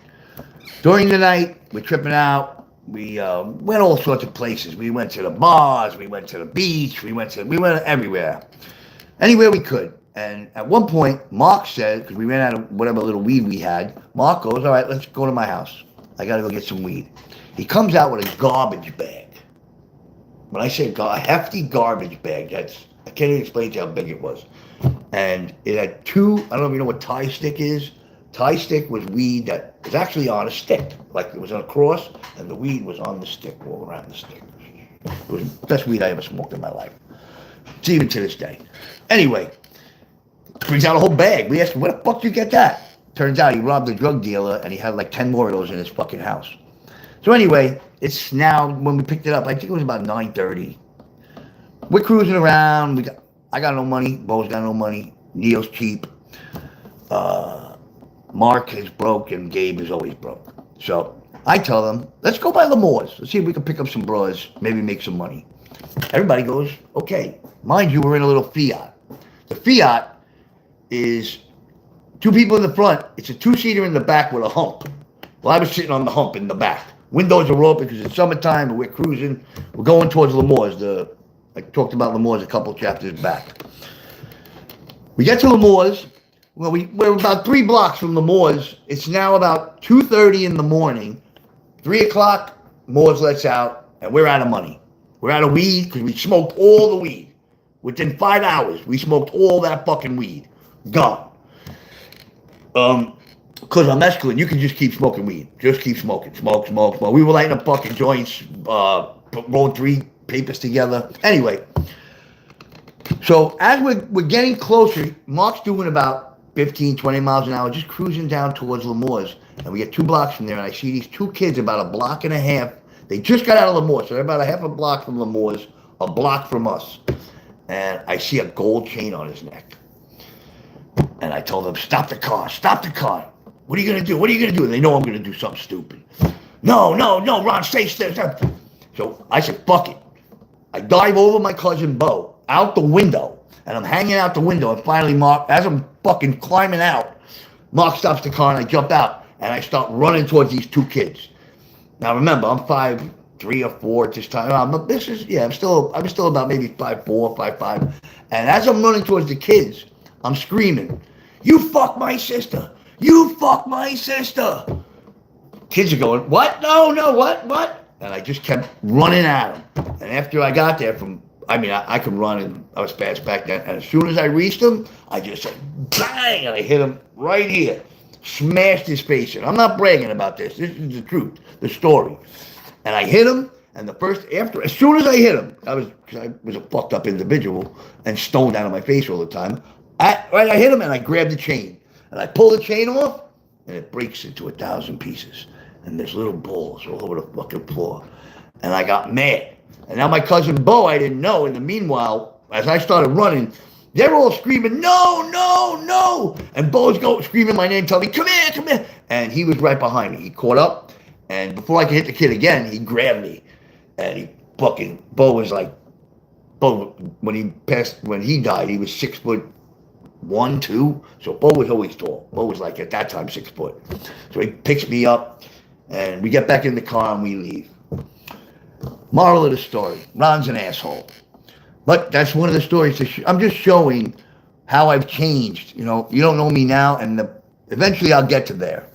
During the night, we're tripping out. We went all sorts of places. We went to the bars, we went to the beach, we went everywhere. Anywhere we could. And at one point, Mark said, because we ran out of whatever little weed we had, Mark goes, "All right, let's go to my house. I got to go get some weed." He comes out with a garbage bag. When I say a hefty garbage bag, I can't even explain to you how big it was. And it had 2, I don't even know what tie stick is. Tie stick was weed that was actually on a stick. Like it was on a cross, and the weed was on the stick, all around the stick. It was the best weed I ever smoked in my life. It's even to this day. Anyway, brings out a whole bag. We asked him, "Where the fuck did you get that?" Turns out he robbed a drug dealer and he had like 10 more of those in his fucking house. So anyway, it's now, when we picked it up, I think it was about 9:30. We're cruising around. I got no money. Bo's got no money. Neil's cheap. Mark is broke and Gabe is always broke. So I tell them, let's go by Lemore's. Let's see if we can pick up some bras, maybe make some money. Everybody goes, okay. Mind you, we're in a little Fiat. The Fiat is 2 people in the front. It's a 2-seater in the back with a hump. Well, I was sitting on the hump in the back. Windows are open because it's summertime, but we're cruising. We're going towards Lemore's. I talked about Lemore's a couple chapters back. We get to Lemore's. Well, we're about 3 blocks from Lemore's. It's now about 2:30 in the morning. 3 o'clock, Moores lets out, and we're out of money. We're out of weed because we smoked all the weed. Within 5 hours, we smoked all that fucking weed. Gone. Because I'm mescaline, you can just keep smoking weed. Just keep smoking. Smoke. We were lighting up fucking joints, rolling 3 papers together. Anyway, so as we're getting closer, Mark's doing about 15, 20 miles an hour, just cruising down towards Lemore's. And we get 2 blocks from there, and I see these 2 kids about a block and a half. They just got out of Lemore's, so they're about a half a block from Lemore's, a block from us. And I see a gold chain on his neck. And I told them, stop the car. What are you going to do? And they know I'm going to do something stupid. No, Ron, stay. So I said, fuck it. I dive over my cousin Bo, out the window, and I'm hanging out the window, and finally Mark, as I'm fucking climbing out, Mark stops the car, and I jump out, and I start running towards these 2 kids. Now remember, I'm 5'3" or 4" at this time. I'm still about maybe 5'4", 5'5". And as I'm running towards the kids, I'm screaming, "You fuck my sister! You fuck my sister!" Kids are going, "What? No, what?" And I just kept running at them. And after I got there I could run, and I was fast back then. And as soon as I reached him, I just said, bang, and I hit him right here. Smashed his face in. I'm not bragging about this. This is the truth, the story. And I hit him, and as soon as I hit him, I was a fucked up individual and stoned out of my face all the time. I hit him, and I grabbed the chain. And I pull the chain off, and it breaks into 1,000 pieces. And there's little balls all over the fucking floor. And I got mad. And now my cousin Bo, I didn't know. In the meanwhile, as I started running, they're all screaming, "No, no, no!" And Bo's screaming my name, telling me, come here. And he was right behind me. He caught up, and before I could hit the kid again, he grabbed me. And Bo was like, when he died, he was 6'1", 2". So Bo was always tall. Bo was like, at that time, 6 foot. So he picks me up, and we get back in the car, and we leave. Moral of the story, Ron's an asshole. But that's one of the stories. I'm just showing how I've changed. You don't know me now, and eventually I'll get to there.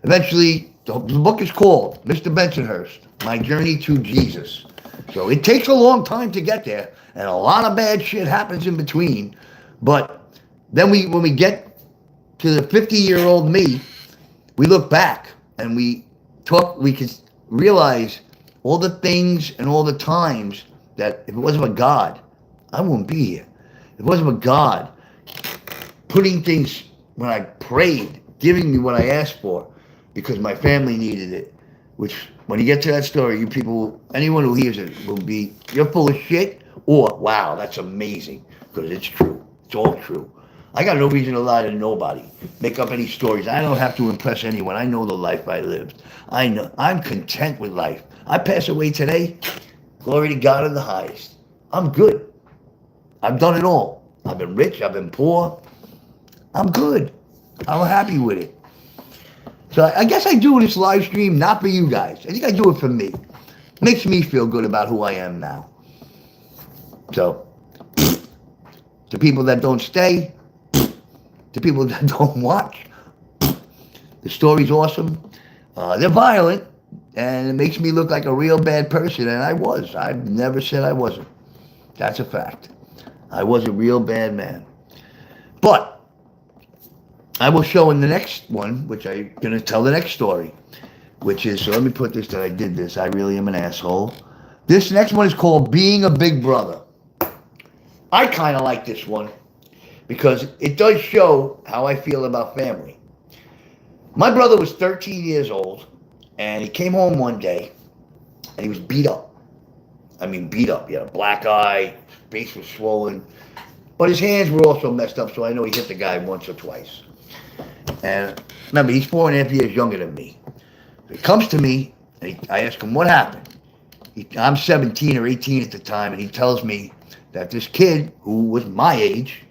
Eventually, the book is called Mr. Bensonhurst, My Journey to Jesus. So it takes a long time to get there, and a lot of bad shit happens in between. But then when we get to the 50-year-old me, we look back, and we can realize all the things and all the times that if it wasn't for God, I wouldn't be here. If it wasn't for God putting things when I prayed, giving me what I asked for, because my family needed it, which when you get to that story, you people, anyone who hears it will be, you're full of shit, or wow, that's amazing, because it's true. It's all true. I got no reason to lie to nobody, make up any stories. I don't have to impress anyone. I know the life I lived. I know. I'm content with life. I pass away today, glory to God in the highest. I'm good. I've done it all. I've been rich. I've been poor. I'm good. I'm happy with it. So I guess I do this live stream not for you guys. I think I do it for me. Makes me feel good about who I am now. So, the people that don't stay, the people that don't watch, the story's awesome. They're violent, and it makes me look like a real bad person, and I was. I've never said I wasn't. That's a fact. I was a real bad man. But I will show in the next one, which I'm going to tell the next story, which is, so let me put this that I did this. I really am an asshole. This next one is called Being a Big Brother. I kind of like this one because it does show how I feel about family. My brother was 13 years old, and he came home one day, and he was beat up. I mean, beat up. He had a black eye, his face was swollen, but his hands were also messed up, so I know he hit the guy once or twice. And remember, he's 4.5 years younger than me. So he comes to me, and I ask him, what happened? I'm 17 or 18 at the time, and he tells me that this kid, who was my age,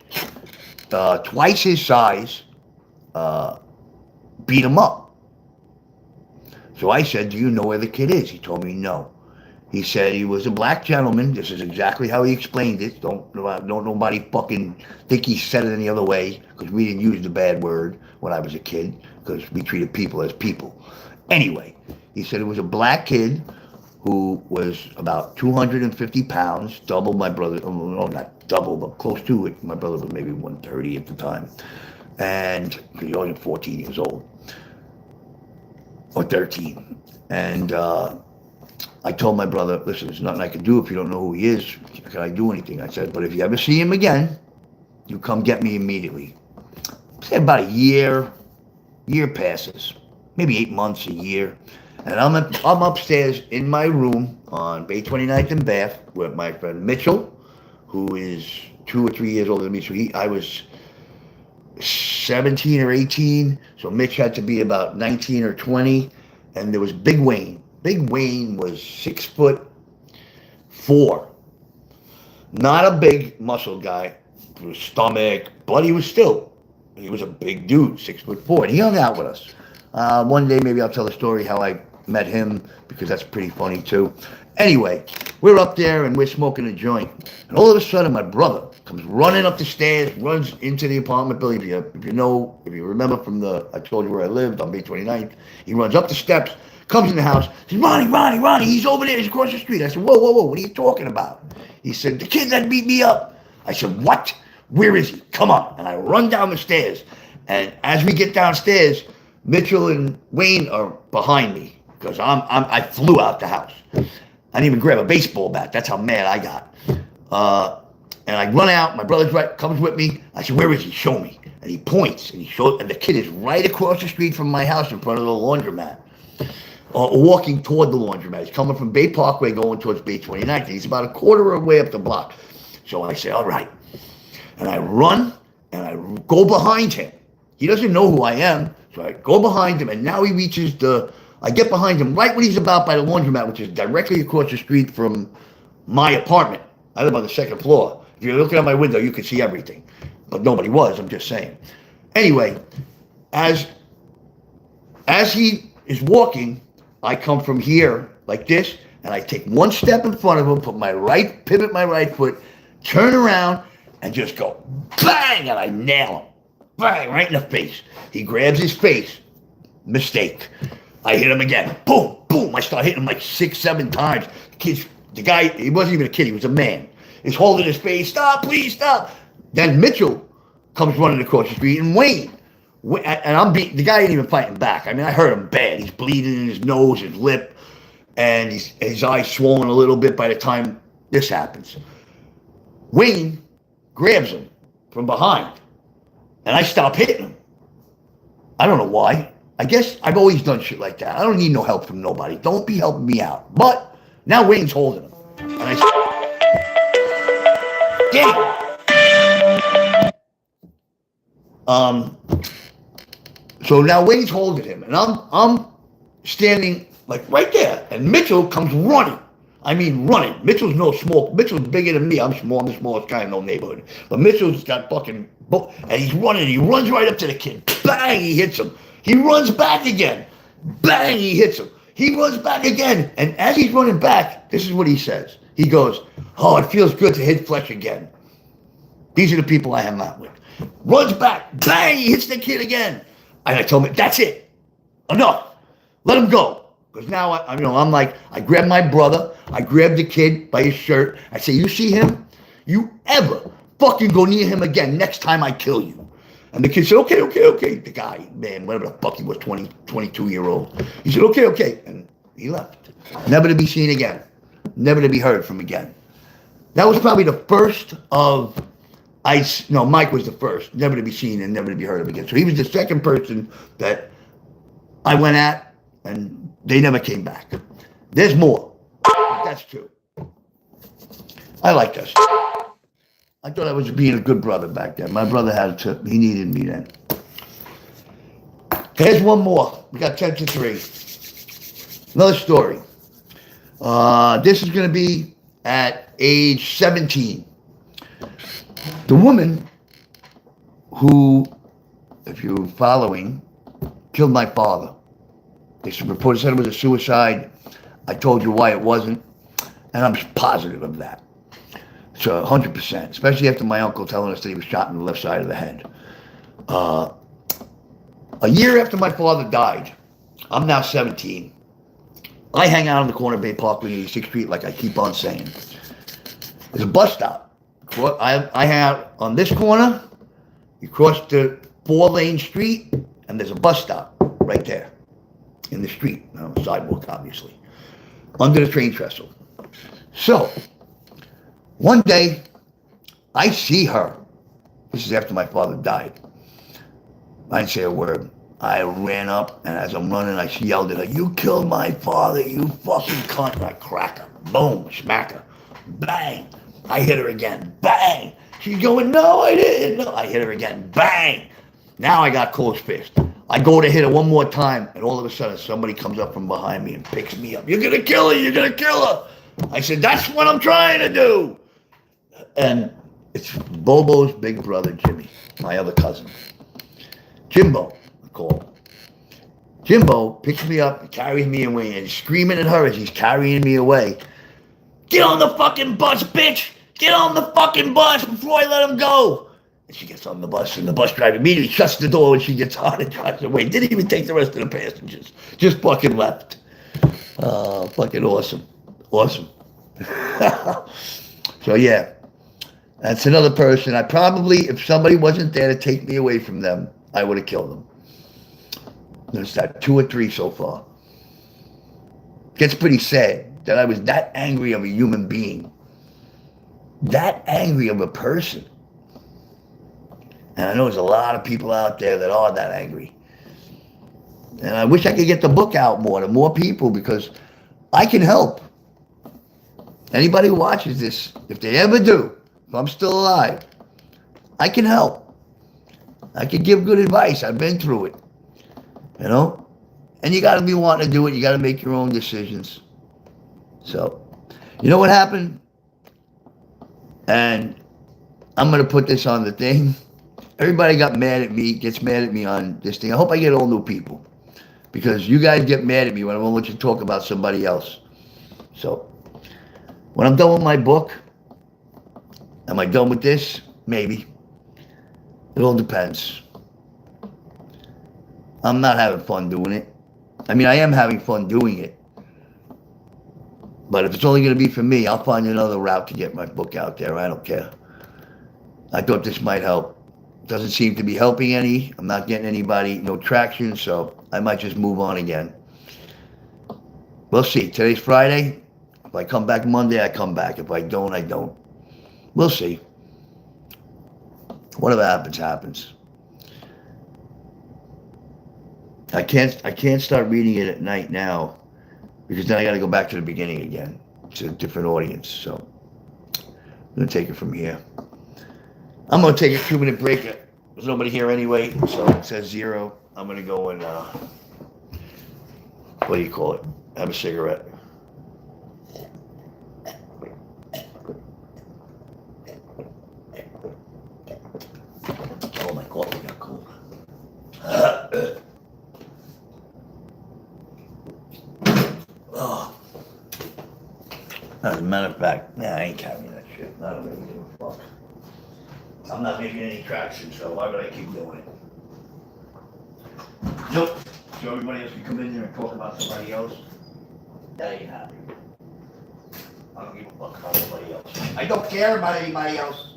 twice his size, beat him up. So I said, do you know where the kid is? He told me no. He said he was a black gentleman. This is exactly how he explained it. Don't nobody fucking think he said it any other way, because we didn't use the bad word when I was a kid, because we treated people as people. Anyway, he said it was a black kid who was about 250 pounds, double my brother. No, not double, but close to it. My brother was maybe 130 at the time. And he was only 14 years old. Or 13. And I told my brother, listen, there's nothing I can do if you don't know who he is. Can I do anything? I said, but if you ever see him again, you come get me immediately. Say about a year passes. Maybe 8 months, a year. And I'm upstairs in my room on Bay 29th and Bath with my friend Mitchell, who is 2 or 3 years older than me. So I was 17 or 18, so Mitch had to be about 19 or 20, and there was Big Wayne. Big Wayne was 6'4", not a big muscle guy, with stomach, but he was a big dude, 6'4", and he hung out with us. One day maybe I'll tell the story how I met him, because that's pretty funny too. Anyway, we're up there and we're smoking a joint, and all of a sudden my brother comes running up the stairs, runs into the apartment building. If you remember from I told you where I lived on Bay 29th, he runs up the steps, comes in the house, says, Ronnie, he's over there, he's across the street. I said, whoa, what are you talking about? He said, the kid that beat me up. I said, what? Where is he? Come on. And I run down the stairs, and as we get downstairs, Mitchell and Wayne are behind me, because I flew out the house. I didn't even grab a baseball bat. That's how mad I got. And I run out. My brother comes with me. I said, where is he? Show me. And he points, and and the kid is right across the street from my house in front of the laundromat, walking toward the laundromat. He's coming from Bay Parkway going towards Bay 29th. He's about a quarter of the way up the block. So I say, all right. And I run, and I go behind him. He doesn't know who I am, so I go behind him, and now he reaches I get behind him right when he's about by the laundromat, which is directly across the street from my apartment. I live on the second floor. If you're looking out my window, you can see everything. But nobody was, I'm just saying. Anyway, as he is walking, I come from here like this, and I take one step in front of him, pivot my right foot, turn around, and just go bang, and I nail him. Bang, right in the face. He grabs his face. Mistake. I hit him again. Boom, boom. I start hitting him like 6, 7 times. The guy, he wasn't even a kid, he was a man. He's holding his face. Stop, please, stop. Then Mitchell comes running across the street, and Wayne. And the guy ain't even fighting back. I mean, I hurt him bad. He's bleeding in his nose, his lip, and his eyes swollen a little bit by the time this happens. Wayne grabs him from behind, and I stop hitting him. I don't know why. I guess I've always done shit like that. I don't need no help from nobody. Don't be helping me out. But now Wayne's holding him. And I say, so now Wayne's holding him, and I'm standing like right there, and Mitchell comes running. I mean running. Mitchell's no small. Mitchell's bigger than me. I'm small. I'm the smallest guy in no neighborhood. But Mitchell's got fucking, and he's running. He runs right up to the kid. Bang! He hits him. He runs back again. Bang! He hits him. He runs back again. And as he's running back, this is what he says. He goes, oh, it feels good to hit flesh again. These are the people I hang out with. Runs back. Bang! He hits the kid again. And I told him, that's it. Enough. Let him go. Because now, I'm like, I grab my brother. I grab the kid by his shirt. I say, you see him? You ever fucking go near him again next time I kill you. And the kid said, okay. The guy, man, whatever the fuck he was, 22-year-old. He said, okay. And he left. Never to be seen again. Never to be heard from again. That was probably the first of, Mike was the first. Never to be seen and never to be heard of again. So he was the second person that I went at, and they never came back. There's more. But that's two. I like this. I thought I was being a good brother back then. My brother he needed me then. Here's one more. We got 10 to 3. Another story. This is going to be at age 17. The woman who, if you're following, killed my father. They reported said it was a suicide. I told you why it wasn't, and I'm positive of that. So 100%, especially after my uncle telling us that he was shot in the left side of the head. A year after my father died, I'm now 17. I hang out on the corner of Bay Parkway and 86th Street, like I keep on saying. There's a bus stop. I hang out on this corner. You cross the 4-lane street, and there's a bus stop right there in the street, on the sidewalk, obviously, under the train trestle. So, one day, I see her. This is after my father died. I didn't say a word. I ran up, and as I'm running, I yelled at her, "You killed my father, you fucking cunt." And I crack her. Boom, smack her. Bang. I hit her again. Bang. She's going, "No, I didn't." No. I hit her again. Bang. Now I got closed fist. I go to hit her one more time, and all of a sudden, somebody comes up from behind me and picks me up. "You're going to kill her. You're going to kill her." I said, "That's what I'm trying to do." And it's Bobo's big brother, Jimmy, my other cousin. Jimbo, I call him. Jimbo picks me up and carries me away and screaming at her as he's carrying me away. "Get on the fucking bus, bitch! Get on the fucking bus before I let him go!" And she gets on the bus, and the bus driver immediately shuts the door when she gets on and drives away. Didn't even take the rest of the passengers. Just fucking left. Fucking awesome. Awesome. So yeah, that's another person. I probably, if somebody wasn't there to take me away from them, I would have killed them. There's that 2 or 3 so far. Gets pretty sad that I was that angry of a human being. That angry of a person. And I know there's a lot of people out there that are that angry. And I wish I could get the book out more to more people, because I can help. Anybody who watches this, if they ever do, if I'm still alive, I can help. I can give good advice. I've been through it. You know? And you got to be wanting to do it. You got to make your own decisions. So, you know what happened? And I'm going to put this on the thing. Everybody got mad at me, gets mad at me on this thing. I hope I get all new people, because you guys get mad at me when I won't let you talk about somebody else. So, when I'm done with my book, am I done with this? Maybe. It all depends. I'm not having fun doing it. I mean, I am having fun doing it. But if it's only going to be for me, I'll find another route to get my book out there. I don't care. I thought this might help. Doesn't seem to be helping any. I'm not getting anybody, no traction, so I might just move on again. We'll see. Today's Friday. If I come back Monday, I come back. If I don't, I don't. We'll see. Whatever happens, happens. I can't start reading it at night now, because then I got to go back to the beginning again. It's a different audience, so I'm going to take it from here. I'm going to take a 2-minute break. There's nobody here anyway, so it says 0. I'm going to go and, what do you call it? Have a cigarette. Oh, my coffee got cold. Oh. As a matter of fact, nah, I ain't carrying that shit. I don't really give a fuck. I'm not making any traction, so why would I keep doing it? Nope. So everybody else can come in there and talk about somebody else. That ain't happening. I don't give a fuck about anybody else. I don't care about anybody else.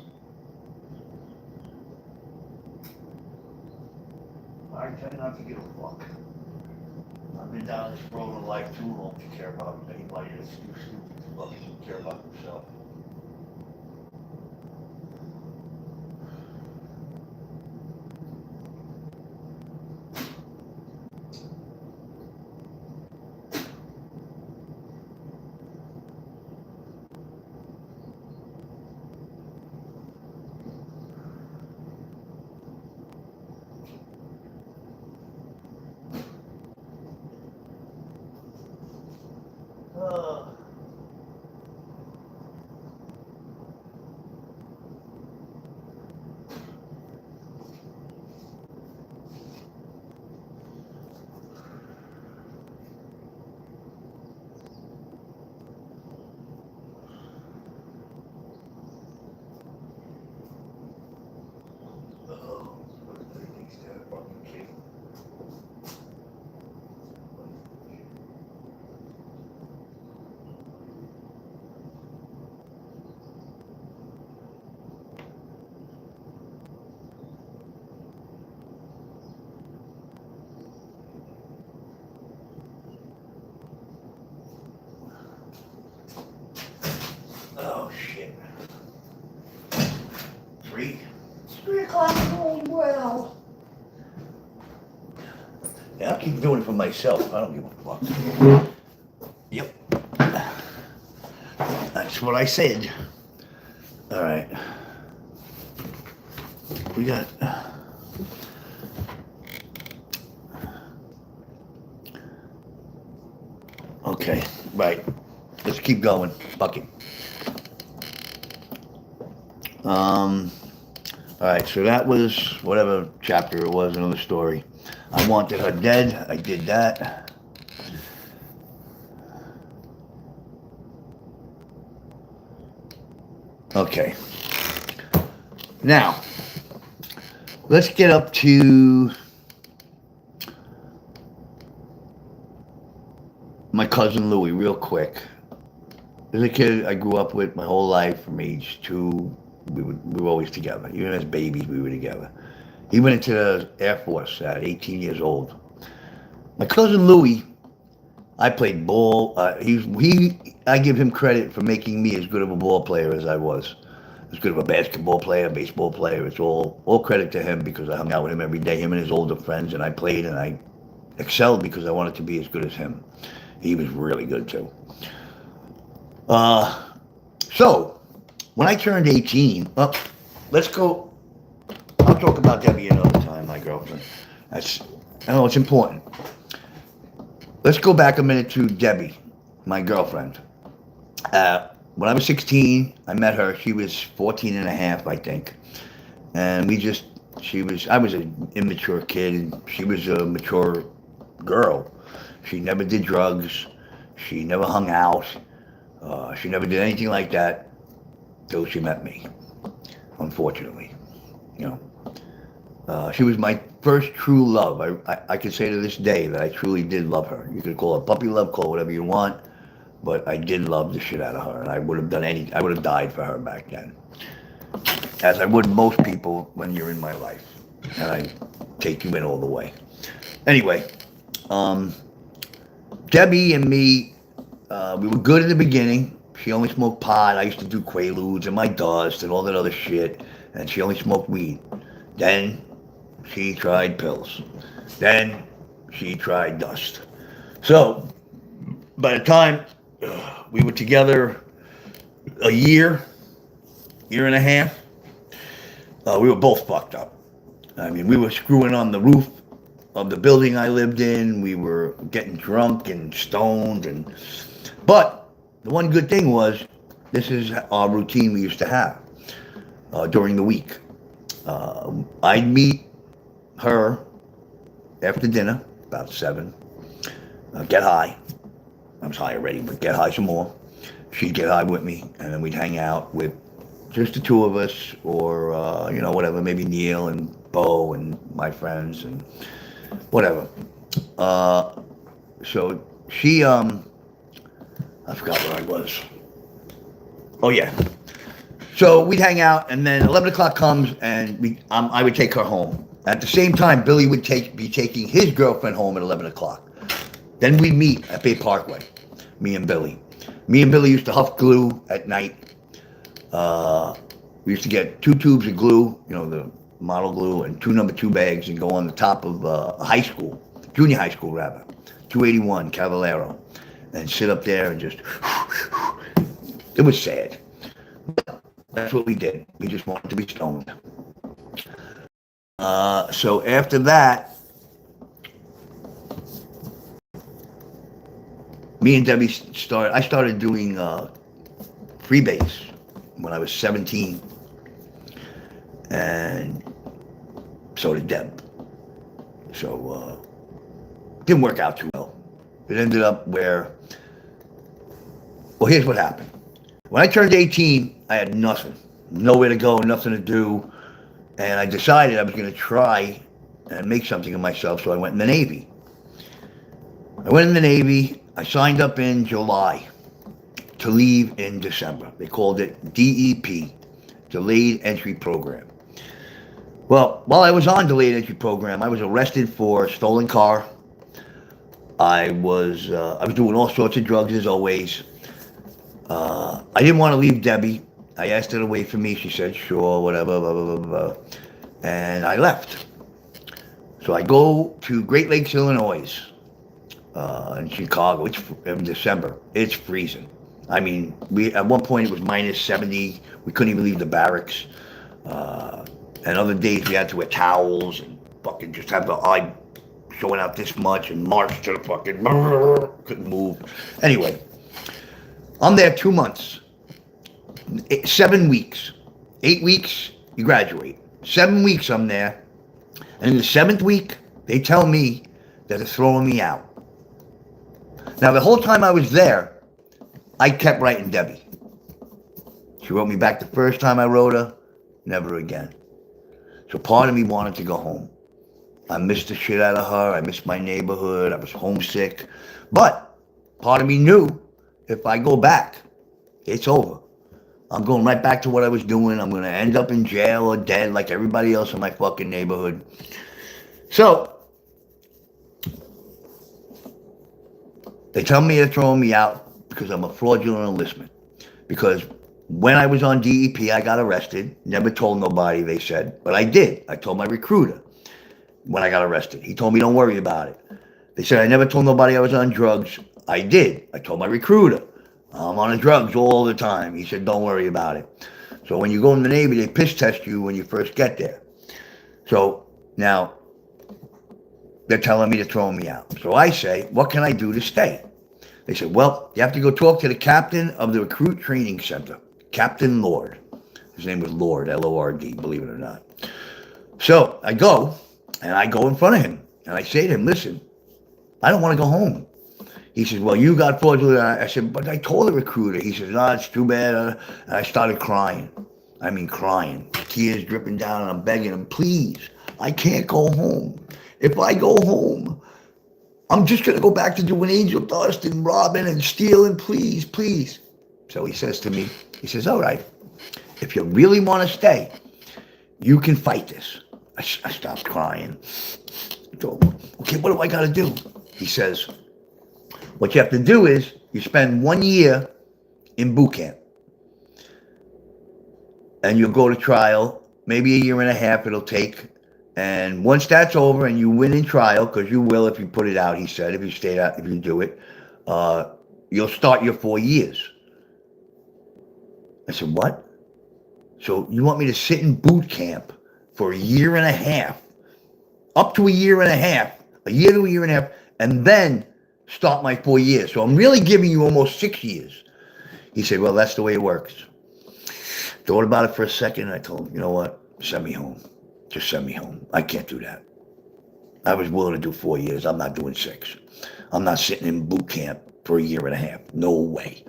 I try not to give a fuck. I've been down this road of life too long to care about anybody that's too stupid to fucking care about themselves. Oh shit. 3? 3 o'clock is going well. Yeah, I'll keep doing it for myself. I don't give a fuck. Yep. That's what I said. Alright. We got... Okay, right. Let's keep going. Fuck it. Alright, so that was whatever chapter it was, another story. I wanted her dead. I did that. Okay. Now, let's get up to my cousin Louie real quick. As a kid I grew up with my whole life from age 2. We were always together. Even as babies, we were together. He went into the Air Force at 18 years old. My cousin Louie, I played ball. I give him credit for making me as good of a ball player as I was. As good of a basketball player, baseball player. It's all credit to him because I hung out with him every day, him and his older friends, and I played and I excelled because I wanted to be as good as him. He was really good too. So, when I turned 18, well, let's go. I'll talk about Debbie another time, my girlfriend. I know it's important. Let's go back a minute to Debbie, my girlfriend. When I was 16, I met her. She was 14 and a half, I think. And I was an immature kid, and she was a mature girl. She never did drugs. She never hung out. She never did anything like that till she met me, unfortunately. You know, she was my first true love. I can say to this day that I truly did love her. You could call it puppy love, call it whatever you want, but I did love the shit out of her, and I would have died for her back then, as I would most people when you're in my life, and I take you in all the way. Anyway, Debbie and me, we were good in the beginning. She only smoked pot. I used to do Quaaludes and my dust and all that other shit, and she only smoked weed. Then she tried pills. Then she tried dust. So, by the time we were together a year and a half, we were both fucked up. I mean, we were screwing on the roof of the building I lived in. We were getting drunk and stoned, but the one good thing was, this is our routine we used to have during the week. I'd meet her after dinner, about 7, get high. I was high already, but get high some more. She'd get high with me, and then we'd hang out with just the two of us, or, whatever, maybe Neil and Bo and my friends and whatever. So she, I forgot where I was. Oh, yeah. So we'd hang out, and then 11 o'clock comes, and I would take her home. At the same time, Billy would be taking his girlfriend home at 11 o'clock. Then we'd meet at Bay Parkway, me and Billy. Me and Billy used to huff glue at night. We used to get 2 tubes of glue, the model glue, and 2 number 2 bags, and go on the top of high school, junior high school rather, 281 Cavallero, and sit up there and just, it was sad. But that's what we did. We just wanted to be stoned. So after that, me and Debbie I started doing freebase when I was 17. And so did Deb. So, didn't work out too well. It ended up well, here's what happened. When I turned 18, I had nothing. Nowhere to go, nothing to do. And I decided I was going to try and make something of myself, so I went in the Navy. I went in the Navy. I signed up in July to leave in December. They called it DEP, Delayed Entry Program. Well, while I was on Delayed Entry Program, I was arrested for stolen car. I was doing all sorts of drugs as always. I didn't want to leave Debbie. I asked her to wait for me. She said, sure, whatever, blah, blah, blah, blah. And I left. So I go to Great Lakes, Illinois, in Chicago. It's in December. It's freezing. I mean, at one point it was minus 70. We couldn't even leave the barracks. And other days we had to wear towels and fucking just have the eye showing out this much and march to the fucking... Couldn't move. Anyway, I'm there 2 months. 7 weeks. 8 weeks, you graduate. 7 weeks I'm there. And in the 7th week, they tell me that they're throwing me out. Now, the whole time I was there, I kept writing Debbie. She wrote me back the first time I wrote her, never again. So part of me wanted to go home. I missed the shit out of her. I missed my neighborhood. I was homesick. But part of me knew if I go back, it's over. I'm going right back to what I was doing. I'm going to end up in jail or dead like everybody else in my fucking neighborhood. So, they tell me they're throwing me out because I'm a fraudulent enlistment. Because when I was on DEP, I got arrested. Never told nobody, they said. But I did. I told my recruiter when I got arrested. He told me, don't worry about it. They said I never told nobody I was on drugs. I did. I told my recruiter. I'm on drugs all the time. He said, don't worry about it. So when you go in the Navy, they piss test you when you first get there. So now they're telling me to throw me out. So I say, what can I do to stay? They said, well, you have to go talk to the captain of the recruit training center, Captain Lord. His name was Lord, L-O-R-D, believe it or not. So I go, and I go in front of him, and I say to him, listen, I don't want to go home. He says, well, you got fraudulent. I said, but I told the recruiter. He says, no, it's too bad. And I started crying. I mean, crying. Tears dripping down, and I'm begging him, please, I can't go home. If I go home, I'm just going to go back to doing angel dust and robbing and stealing, please, please. So he says to me, he says, all right, if you really want to stay, you can fight this. I stopped crying. I told him, okay, what do I got to do? He says, what you have to do is you spend 1 year in boot camp. And you'll go to trial, maybe 1.5 years it'll take. And once that's over and you win in trial, because you will if you put it out, he said, if you stay out, if you do it, you'll start your 4 years. I said, what? So you want me to sit in boot camp for 1.5 years, up to 1.5 years, 1 year to 1.5 years, and then start my 4 years. So I'm really giving you almost 6 years. He said, well, that's the way it works. Thought about it for a second, and I told him, you know what? Send me home. Just send me home. I can't do that. I was willing to do 4 years. I'm not doing 6. I'm not sitting in boot camp for 1.5 years. No way.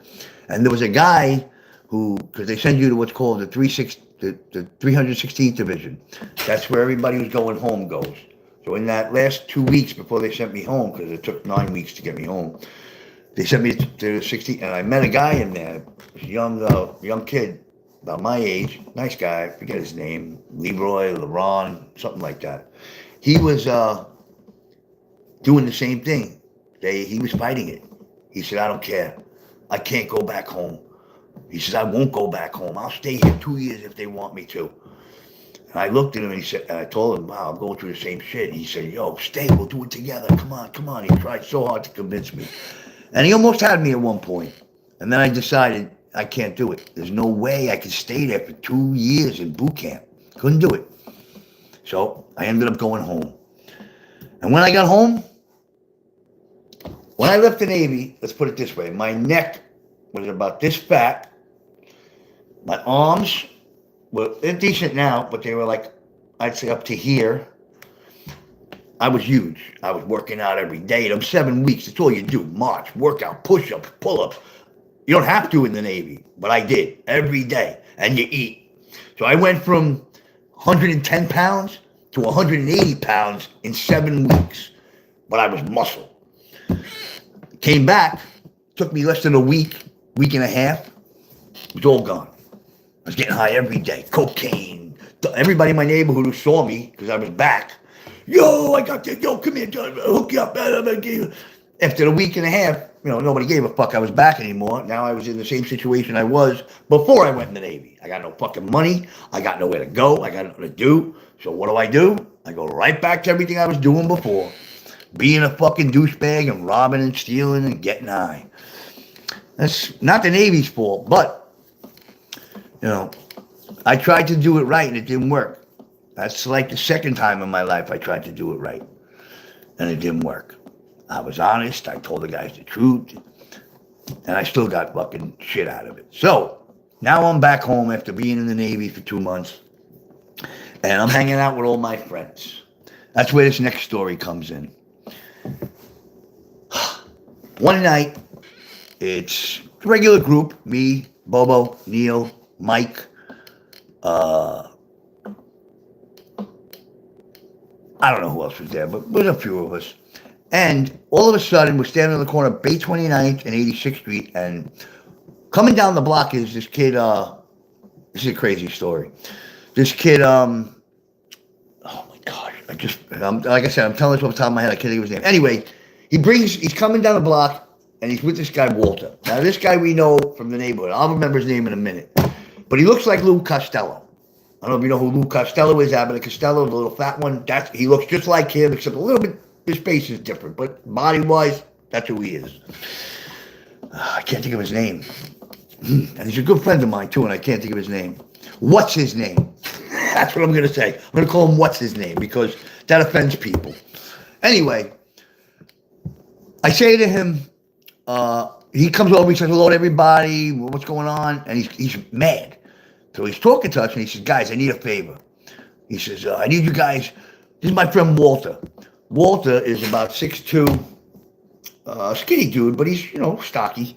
And there was a guy who, because they send you to what's called the 316th Division. That's where everybody who's going home goes. So in that last 2 weeks before they sent me home, because it took 9 weeks to get me home, they sent me to the 60, and I met a guy in there, young kid, about my age, nice guy, I forget his name, Leroy, LeBron, something like that. He was doing the same thing. He was fighting it. He said, I don't care. I can't go back home. He says, I won't go back home. I'll stay here 2 years if they want me to. And I looked at him and he said, and I told him, wow, I'm going through the same shit. And he said, yo, stay, we'll do it together. Come on, come on. He tried so hard to convince me. And he almost had me at one point. And then I decided I can't do it. There's no way I could stay there for 2 years in boot camp. Couldn't do it. So I ended up going home. And when I got home, When I left the Navy, let's put it this way, my neck was about this fat. My arms they're decent now, but they were like, I'd say up to here. I was huge. I was working out every day. Them 7 weeks, that's all you do. March, workout, push-ups, pull-ups. You don't have to in the Navy, but I did every day. And you eat. So I went from 110 pounds to 180 pounds in 7 weeks. But I was muscle. Came back, took me less than a week and a half. It was all gone. I was getting high every day. Cocaine. Everybody in my neighborhood who saw me, because I was back, yo, I got this. Yo, come here, John. I'll hook you up. After a week and a half, nobody gave a fuck I was back anymore. Now I was in the same situation I was before I went in the Navy. I got no fucking money. I got nowhere to go. I got nothing to do. So what do? I go right back to everything I was doing before. Being a fucking douchebag and robbing and stealing and getting high. That's not the Navy's fault, but, I tried to do it right and it didn't work. That's like the second time in my life I tried to do it right and it didn't work. I was honest. I told the guys the truth and I still got fucking shit out of it. So now I'm back home after being in the Navy for 2 months and I'm hanging out with all my friends. That's where this next story comes in. One night, it's a regular group, me, Bobo, Neil, Mike, I don't know who else was there, but there's a few of us. And all of a sudden, we're standing on the corner of Bay 29th and 86th Street, and coming down the block is this kid, this is a crazy story. This kid, oh my gosh, like I said, I'm telling this off the top of my head, I can't think of his name. Anyway, he's coming down the block, and he's with this guy, Walter. Now, this guy we know from the neighborhood. I'll remember his name in a minute. But he looks like Lou Costello. I don't know if you know who Lou Costello is, Abbott Costello, the little fat one. He looks just like him, except a little bit, his face is different. But body-wise, that's who he is. I can't think of his name. And he's a good friend of mine, too, and I can't think of his name. What's his name? That's what I'm going to say. I'm going to call him What's His Name, because that offends people. Anyway, I say to him, he comes over, he says hello to everybody, what's going on? And he's mad. So he's talking to us and he says, guys, I need a favor. He says, I need you guys, this is my friend Walter. Walter is about 6'2", skinny dude, but he's, stocky.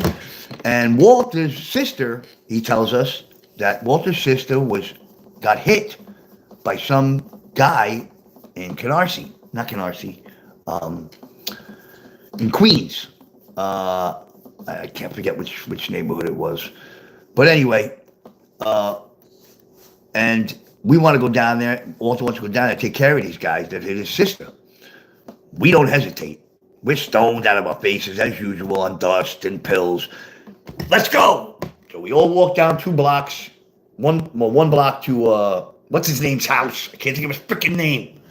And Walter's sister, he tells us that Walter's sister got hit by some guy in in Queens. I can't forget which neighborhood it was. But anyway, and we want to go down there. Walter wants to go down there and take care of these guys that hit his sister. We don't hesitate. We're stoned out of our faces as usual on dust and pills. Let's go. So we all walk down 2 blocks. One block to, what's his name's house? I can't think of his freaking name.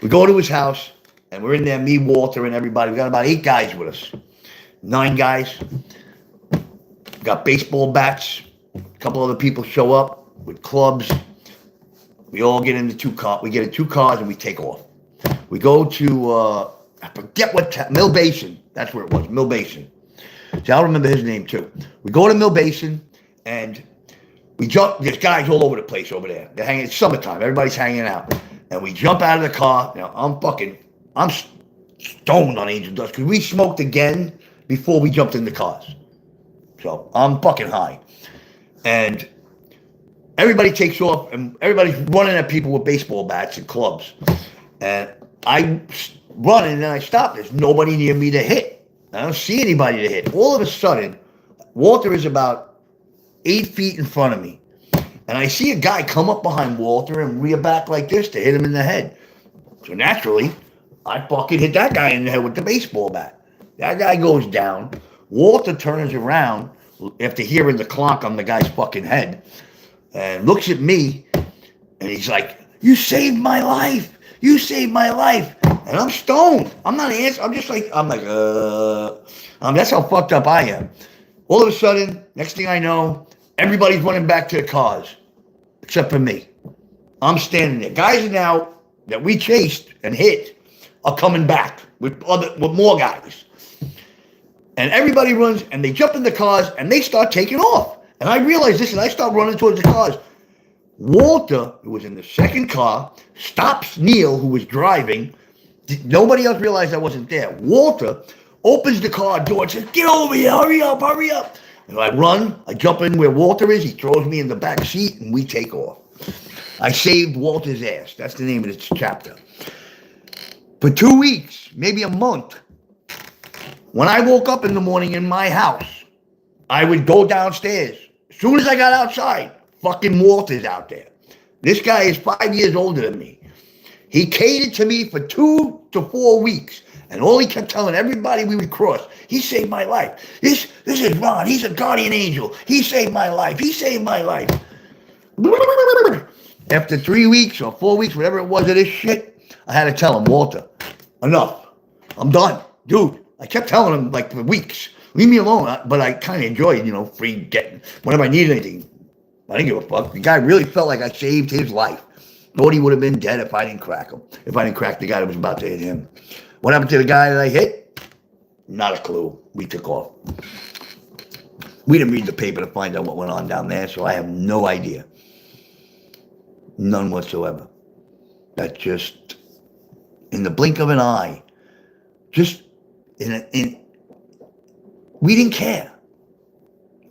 We go to his house and we're in there, me, Walter, and everybody. We got about 8 guys with us. 9 guys. We got baseball bats. A couple other people show up with clubs. We all get into 2 cars. We get in 2 cars and we take off. We go to, I forget what Mill Basin. That's where it was, Mill Basin. See, I'll remember his name too. We go to Mill Basin and we jump. There's guys all over the place over there. They're hanging. It's summertime. Everybody's hanging out. And we jump out of the car. I'm stoned on angel dust because we smoked again before we jumped in the cars. So I'm fucking high. And everybody takes off and everybody's running at people with baseball bats and clubs. And I run and then I stop. There's nobody near me to hit. I don't see anybody to hit. All of a sudden, Walter is about 8 feet in front of me. And I see a guy come up behind Walter and rear back like this to hit him in the head. So naturally, I fucking hit that guy in the head with the baseball bat. That guy goes down. Walter turns around after hearing the clonk on the guy's fucking head and looks at me and he's like, you saved my life. You saved my life. And I'm stoned. I'm not answering. I'm like, that's how fucked up I am. All of a sudden, next thing I know, everybody's running back to the cars, except for me. I'm standing there. Guys now that we chased and hit are coming back with more guys. And everybody runs, and they jump in the cars, and they start taking off. And I realize this, and I start running towards the cars. Walter, who was in the second car, stops Neil, who was driving. Nobody else realized I wasn't there. Walter opens the car door and says, "Get over here, hurry up, hurry up." And I run, I jump in where Walter is, he throws me in the back seat, and we take off. I saved Walter's ass. That's the name of this chapter. For 2 weeks, maybe a month, when I woke up in the morning in my house, I would go downstairs. As soon as I got outside, fucking Walter's out there. This guy is 5 years older than me. He catered to me for 2 to 4 weeks. And all he kept telling everybody we would cross, he saved my life. This is Ron. He's a guardian angel. He saved my life. He saved my life. After 3 weeks or 4 weeks, whatever it was of this shit, I had to tell him, "Walter, enough. I'm done. Dude." I kept telling him like for weeks, "Leave me alone." But I kind of enjoyed, free getting, whenever I needed anything. I didn't give a fuck. The guy really felt like I saved his life. Thought he would have been dead if I didn't crack him. If I didn't crack the guy that was about to hit him. What happened to the guy that I hit? Not a clue. We took off. We didn't read the paper to find out what went on down there, so I have no idea. None whatsoever. That just, in the blink of an eye, just we didn't care.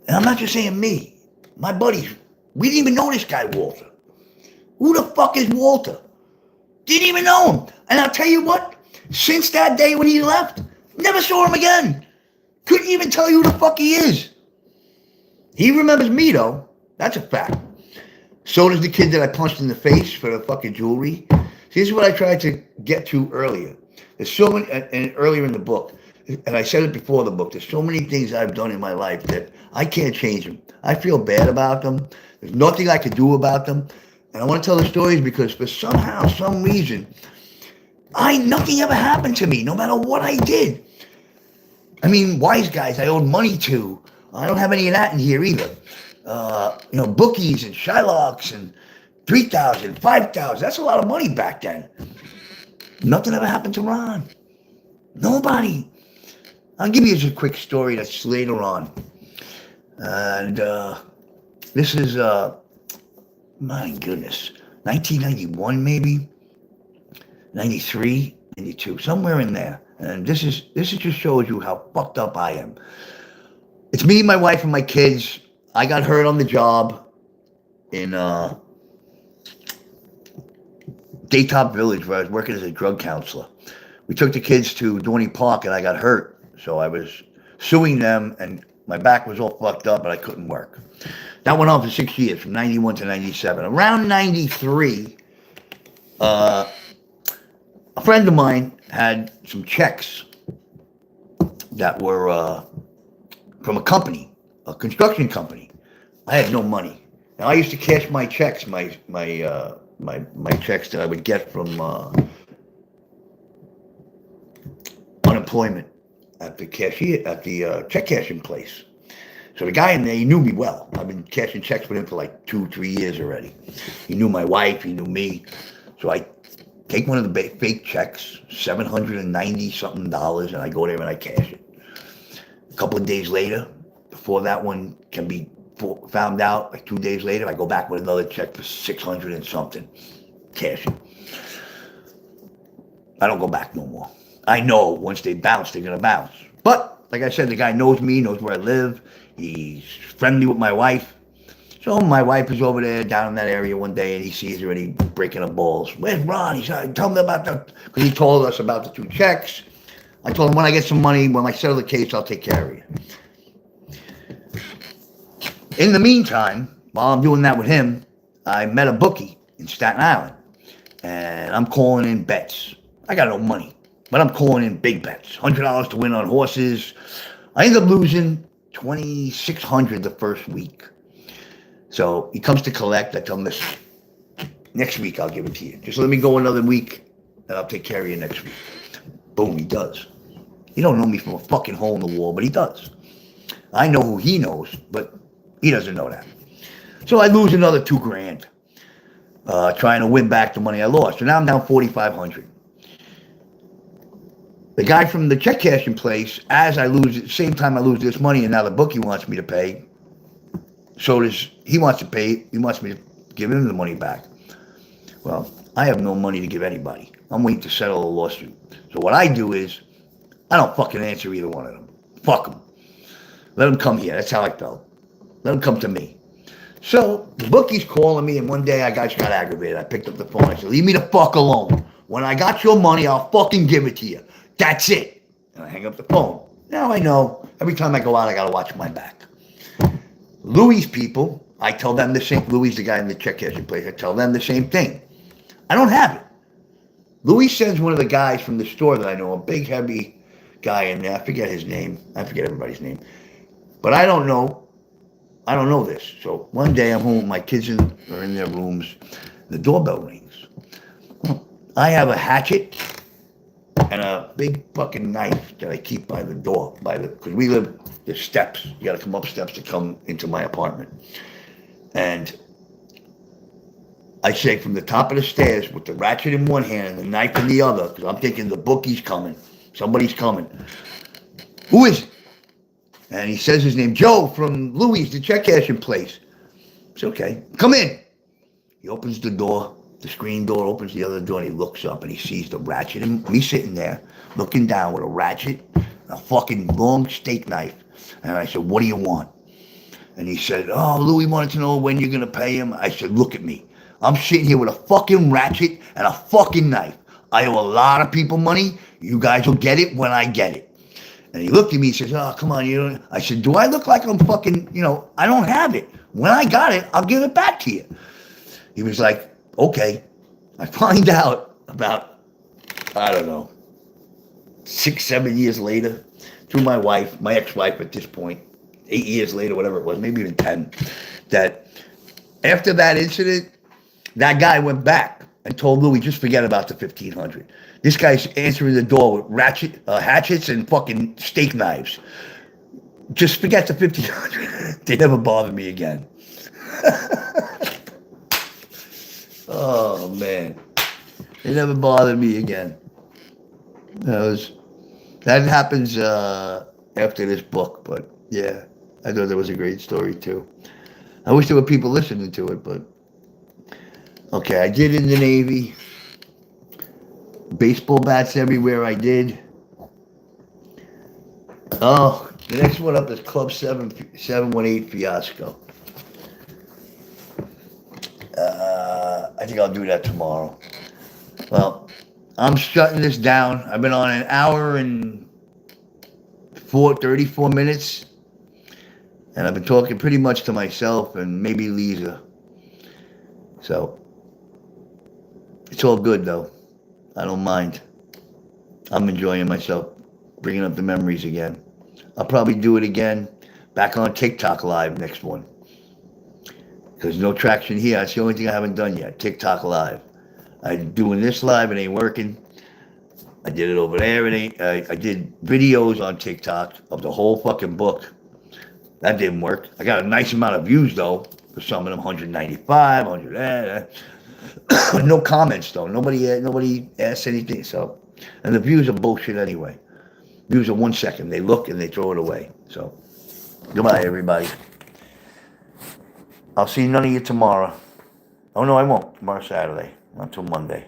And I'm not just saying me. My buddies, we didn't even know this guy, Walter. Who the fuck is Walter? Didn't even know him. And I'll tell you what, since that day when he left, never saw him again. Couldn't even tell you who the fuck he is. He remembers me, though. That's a fact. So does the kid that I punched in the face for the fucking jewelry. See, this is what I tried to get to earlier. There's so many, and earlier in the book, and I said it before the book, there's so many things I've done in my life that I can't change them. I feel bad about them. There's nothing I can do about them. And I want to tell the stories because for somehow, some reason, nothing ever happened to me, no matter what I did. I mean, wise guys I owed money to. I don't have any of that in here either. Bookies and Shylocks and 3,000, 5,000. That's a lot of money back then. Nothing ever happened to Ron. Nobody. I'll give you just a quick story that's later on. And this is, my goodness, 1991 maybe, 93, 92, somewhere in there. And this just shows you how fucked up I am. It's me, my wife, and my kids. I got hurt on the job in Daytop Village where I was working as a drug counselor. We took the kids to Dorney Park and I got hurt. So I was suing them and my back was all fucked up and I couldn't work. That went on for 6 years, from 91 to 97. Around 93, a friend of mine had some checks that were from a company, a construction company. I had no money. Now I used to cash my checks, my checks that I would get from unemployment at the check cashing place. So the guy in there, he knew me well. I've been cashing checks with him for like 2-3 years already. He knew my wife, he knew me. So I take one of the fake checks, $790 something, and I go there and I cash it. A couple of days later, before that one can be found out, like 2 days later, I go back with another check for 600 and something, cash it. I don't go back no more. I know once they bounce, they're gonna bounce. But like I said, the guy knows me, knows where I live. He's friendly with my wife. So my wife is over there down in that area one day and he sees her and he's breaking her balls. "Where's Ron?" He said, "Tell me about that." Because he told us about the 2 checks. I told him when I get some money, when I settle the case, I'll take care of you. In the meantime, while I'm doing that with him, I met a bookie in Staten Island. And I'm calling in bets. I got no money, but I'm calling in big bets. $100 to win on horses. I ended up losing $2,600 the first week. So he comes to collect. I tell him this. Next week I'll give it to you. Just let me go another week and I'll take care of you next week. Boom, he does. He don't know me from a fucking hole in the wall, but he does. I know who he knows, but he doesn't know that. So I lose another $2,000, trying to win back the money I lost. So now I'm down $4,500. The guy from the check cashing place, as I lose, at the same time I lose this money, and now the bookie wants me to pay. So does he wants to pay? He wants me to give him the money back. Well, I have no money to give anybody. I'm waiting to settle a lawsuit. So what I do is, I don't fucking answer either one of them. Fuck them. Let them come here. That's how I felt. Let them come to me. So the bookie's calling me, and one day I got aggravated. I picked up the phone. I said, leave me the fuck alone. When I got your money, I'll fucking give it to you. That's it. And I hang up the phone. Now I know every time I go out, I got to watch my back. Louis people, I tell them the same. Louis, the guy in the check cashing place, I tell them the same thing. I don't have it. Louis sends one of the guys from the store that I know, a big, heavy guy in there. I forget his name. I forget everybody's name. But I don't know this. So one day I'm home, my kids are in their rooms. The doorbell rings. I have a hatchet and a big fucking knife that I keep by the door, because we live, there's steps. You got to come up steps to come into my apartment. And I say from the top of the stairs with the ratchet in one hand and the knife in the other, because I'm thinking the bookie's coming. Somebody's coming. Who is it? And he says his name, Joe from Louis, the check cashing place. It's okay. Come in. He opens the door. The screen door opens the other door, and he looks up and he sees the ratchet and me sitting there looking down with a ratchet and a fucking long steak knife. And I said, what do you want? And he said, oh, Louis wanted to know when you're going to pay him. I said, look at me. I'm sitting here with a fucking ratchet and a fucking knife. I owe a lot of people money. You guys will get it when I get it. And he looked at me and says, oh, come on. You know. I said, do I look like I'm fucking, I don't have it. When I got it, I'll give it back to you. He was like, okay. I find out about, I don't know, 6, 7 years later, through my wife, my ex-wife at this point, 8 years later, whatever it was, maybe even 10, that after that incident, that guy went back and told Louis, just forget about the $1,500. This guy's answering the door with hatchets and fucking steak knives. Just forget the $1,500. They never bothered me again. Oh, man. They never bothered me again. That happens after this book, but yeah, I thought that was a great story too. I wish there were people listening to it, but okay, I did in the Navy. Baseball bats everywhere I did. Oh, the next one up is Club 718 Fiasco. I think I'll do that tomorrow. Well, I'm shutting this down. I've been on an hour and 34 minutes. And I've been talking pretty much to myself and maybe Lisa. So, it's all good though. I don't mind. I'm enjoying myself, bringing up the memories again. I'll probably do it again, back on TikTok Live next one. Because no traction here. That's the only thing I haven't done yet, TikTok Live. I'm doing this live, it ain't working. I did it over there, it ain't. I did videos on TikTok of the whole fucking book. That didn't work. I got a nice amount of views though, for some of them, 195, 100, no comments though. Nobody asked anything. So, and the views are bullshit anyway. Views are 1 second. They look and they throw it away. So, goodbye everybody. I'll see none of you tomorrow. Oh no, I won't. Tomorrow's Saturday. Not till Monday.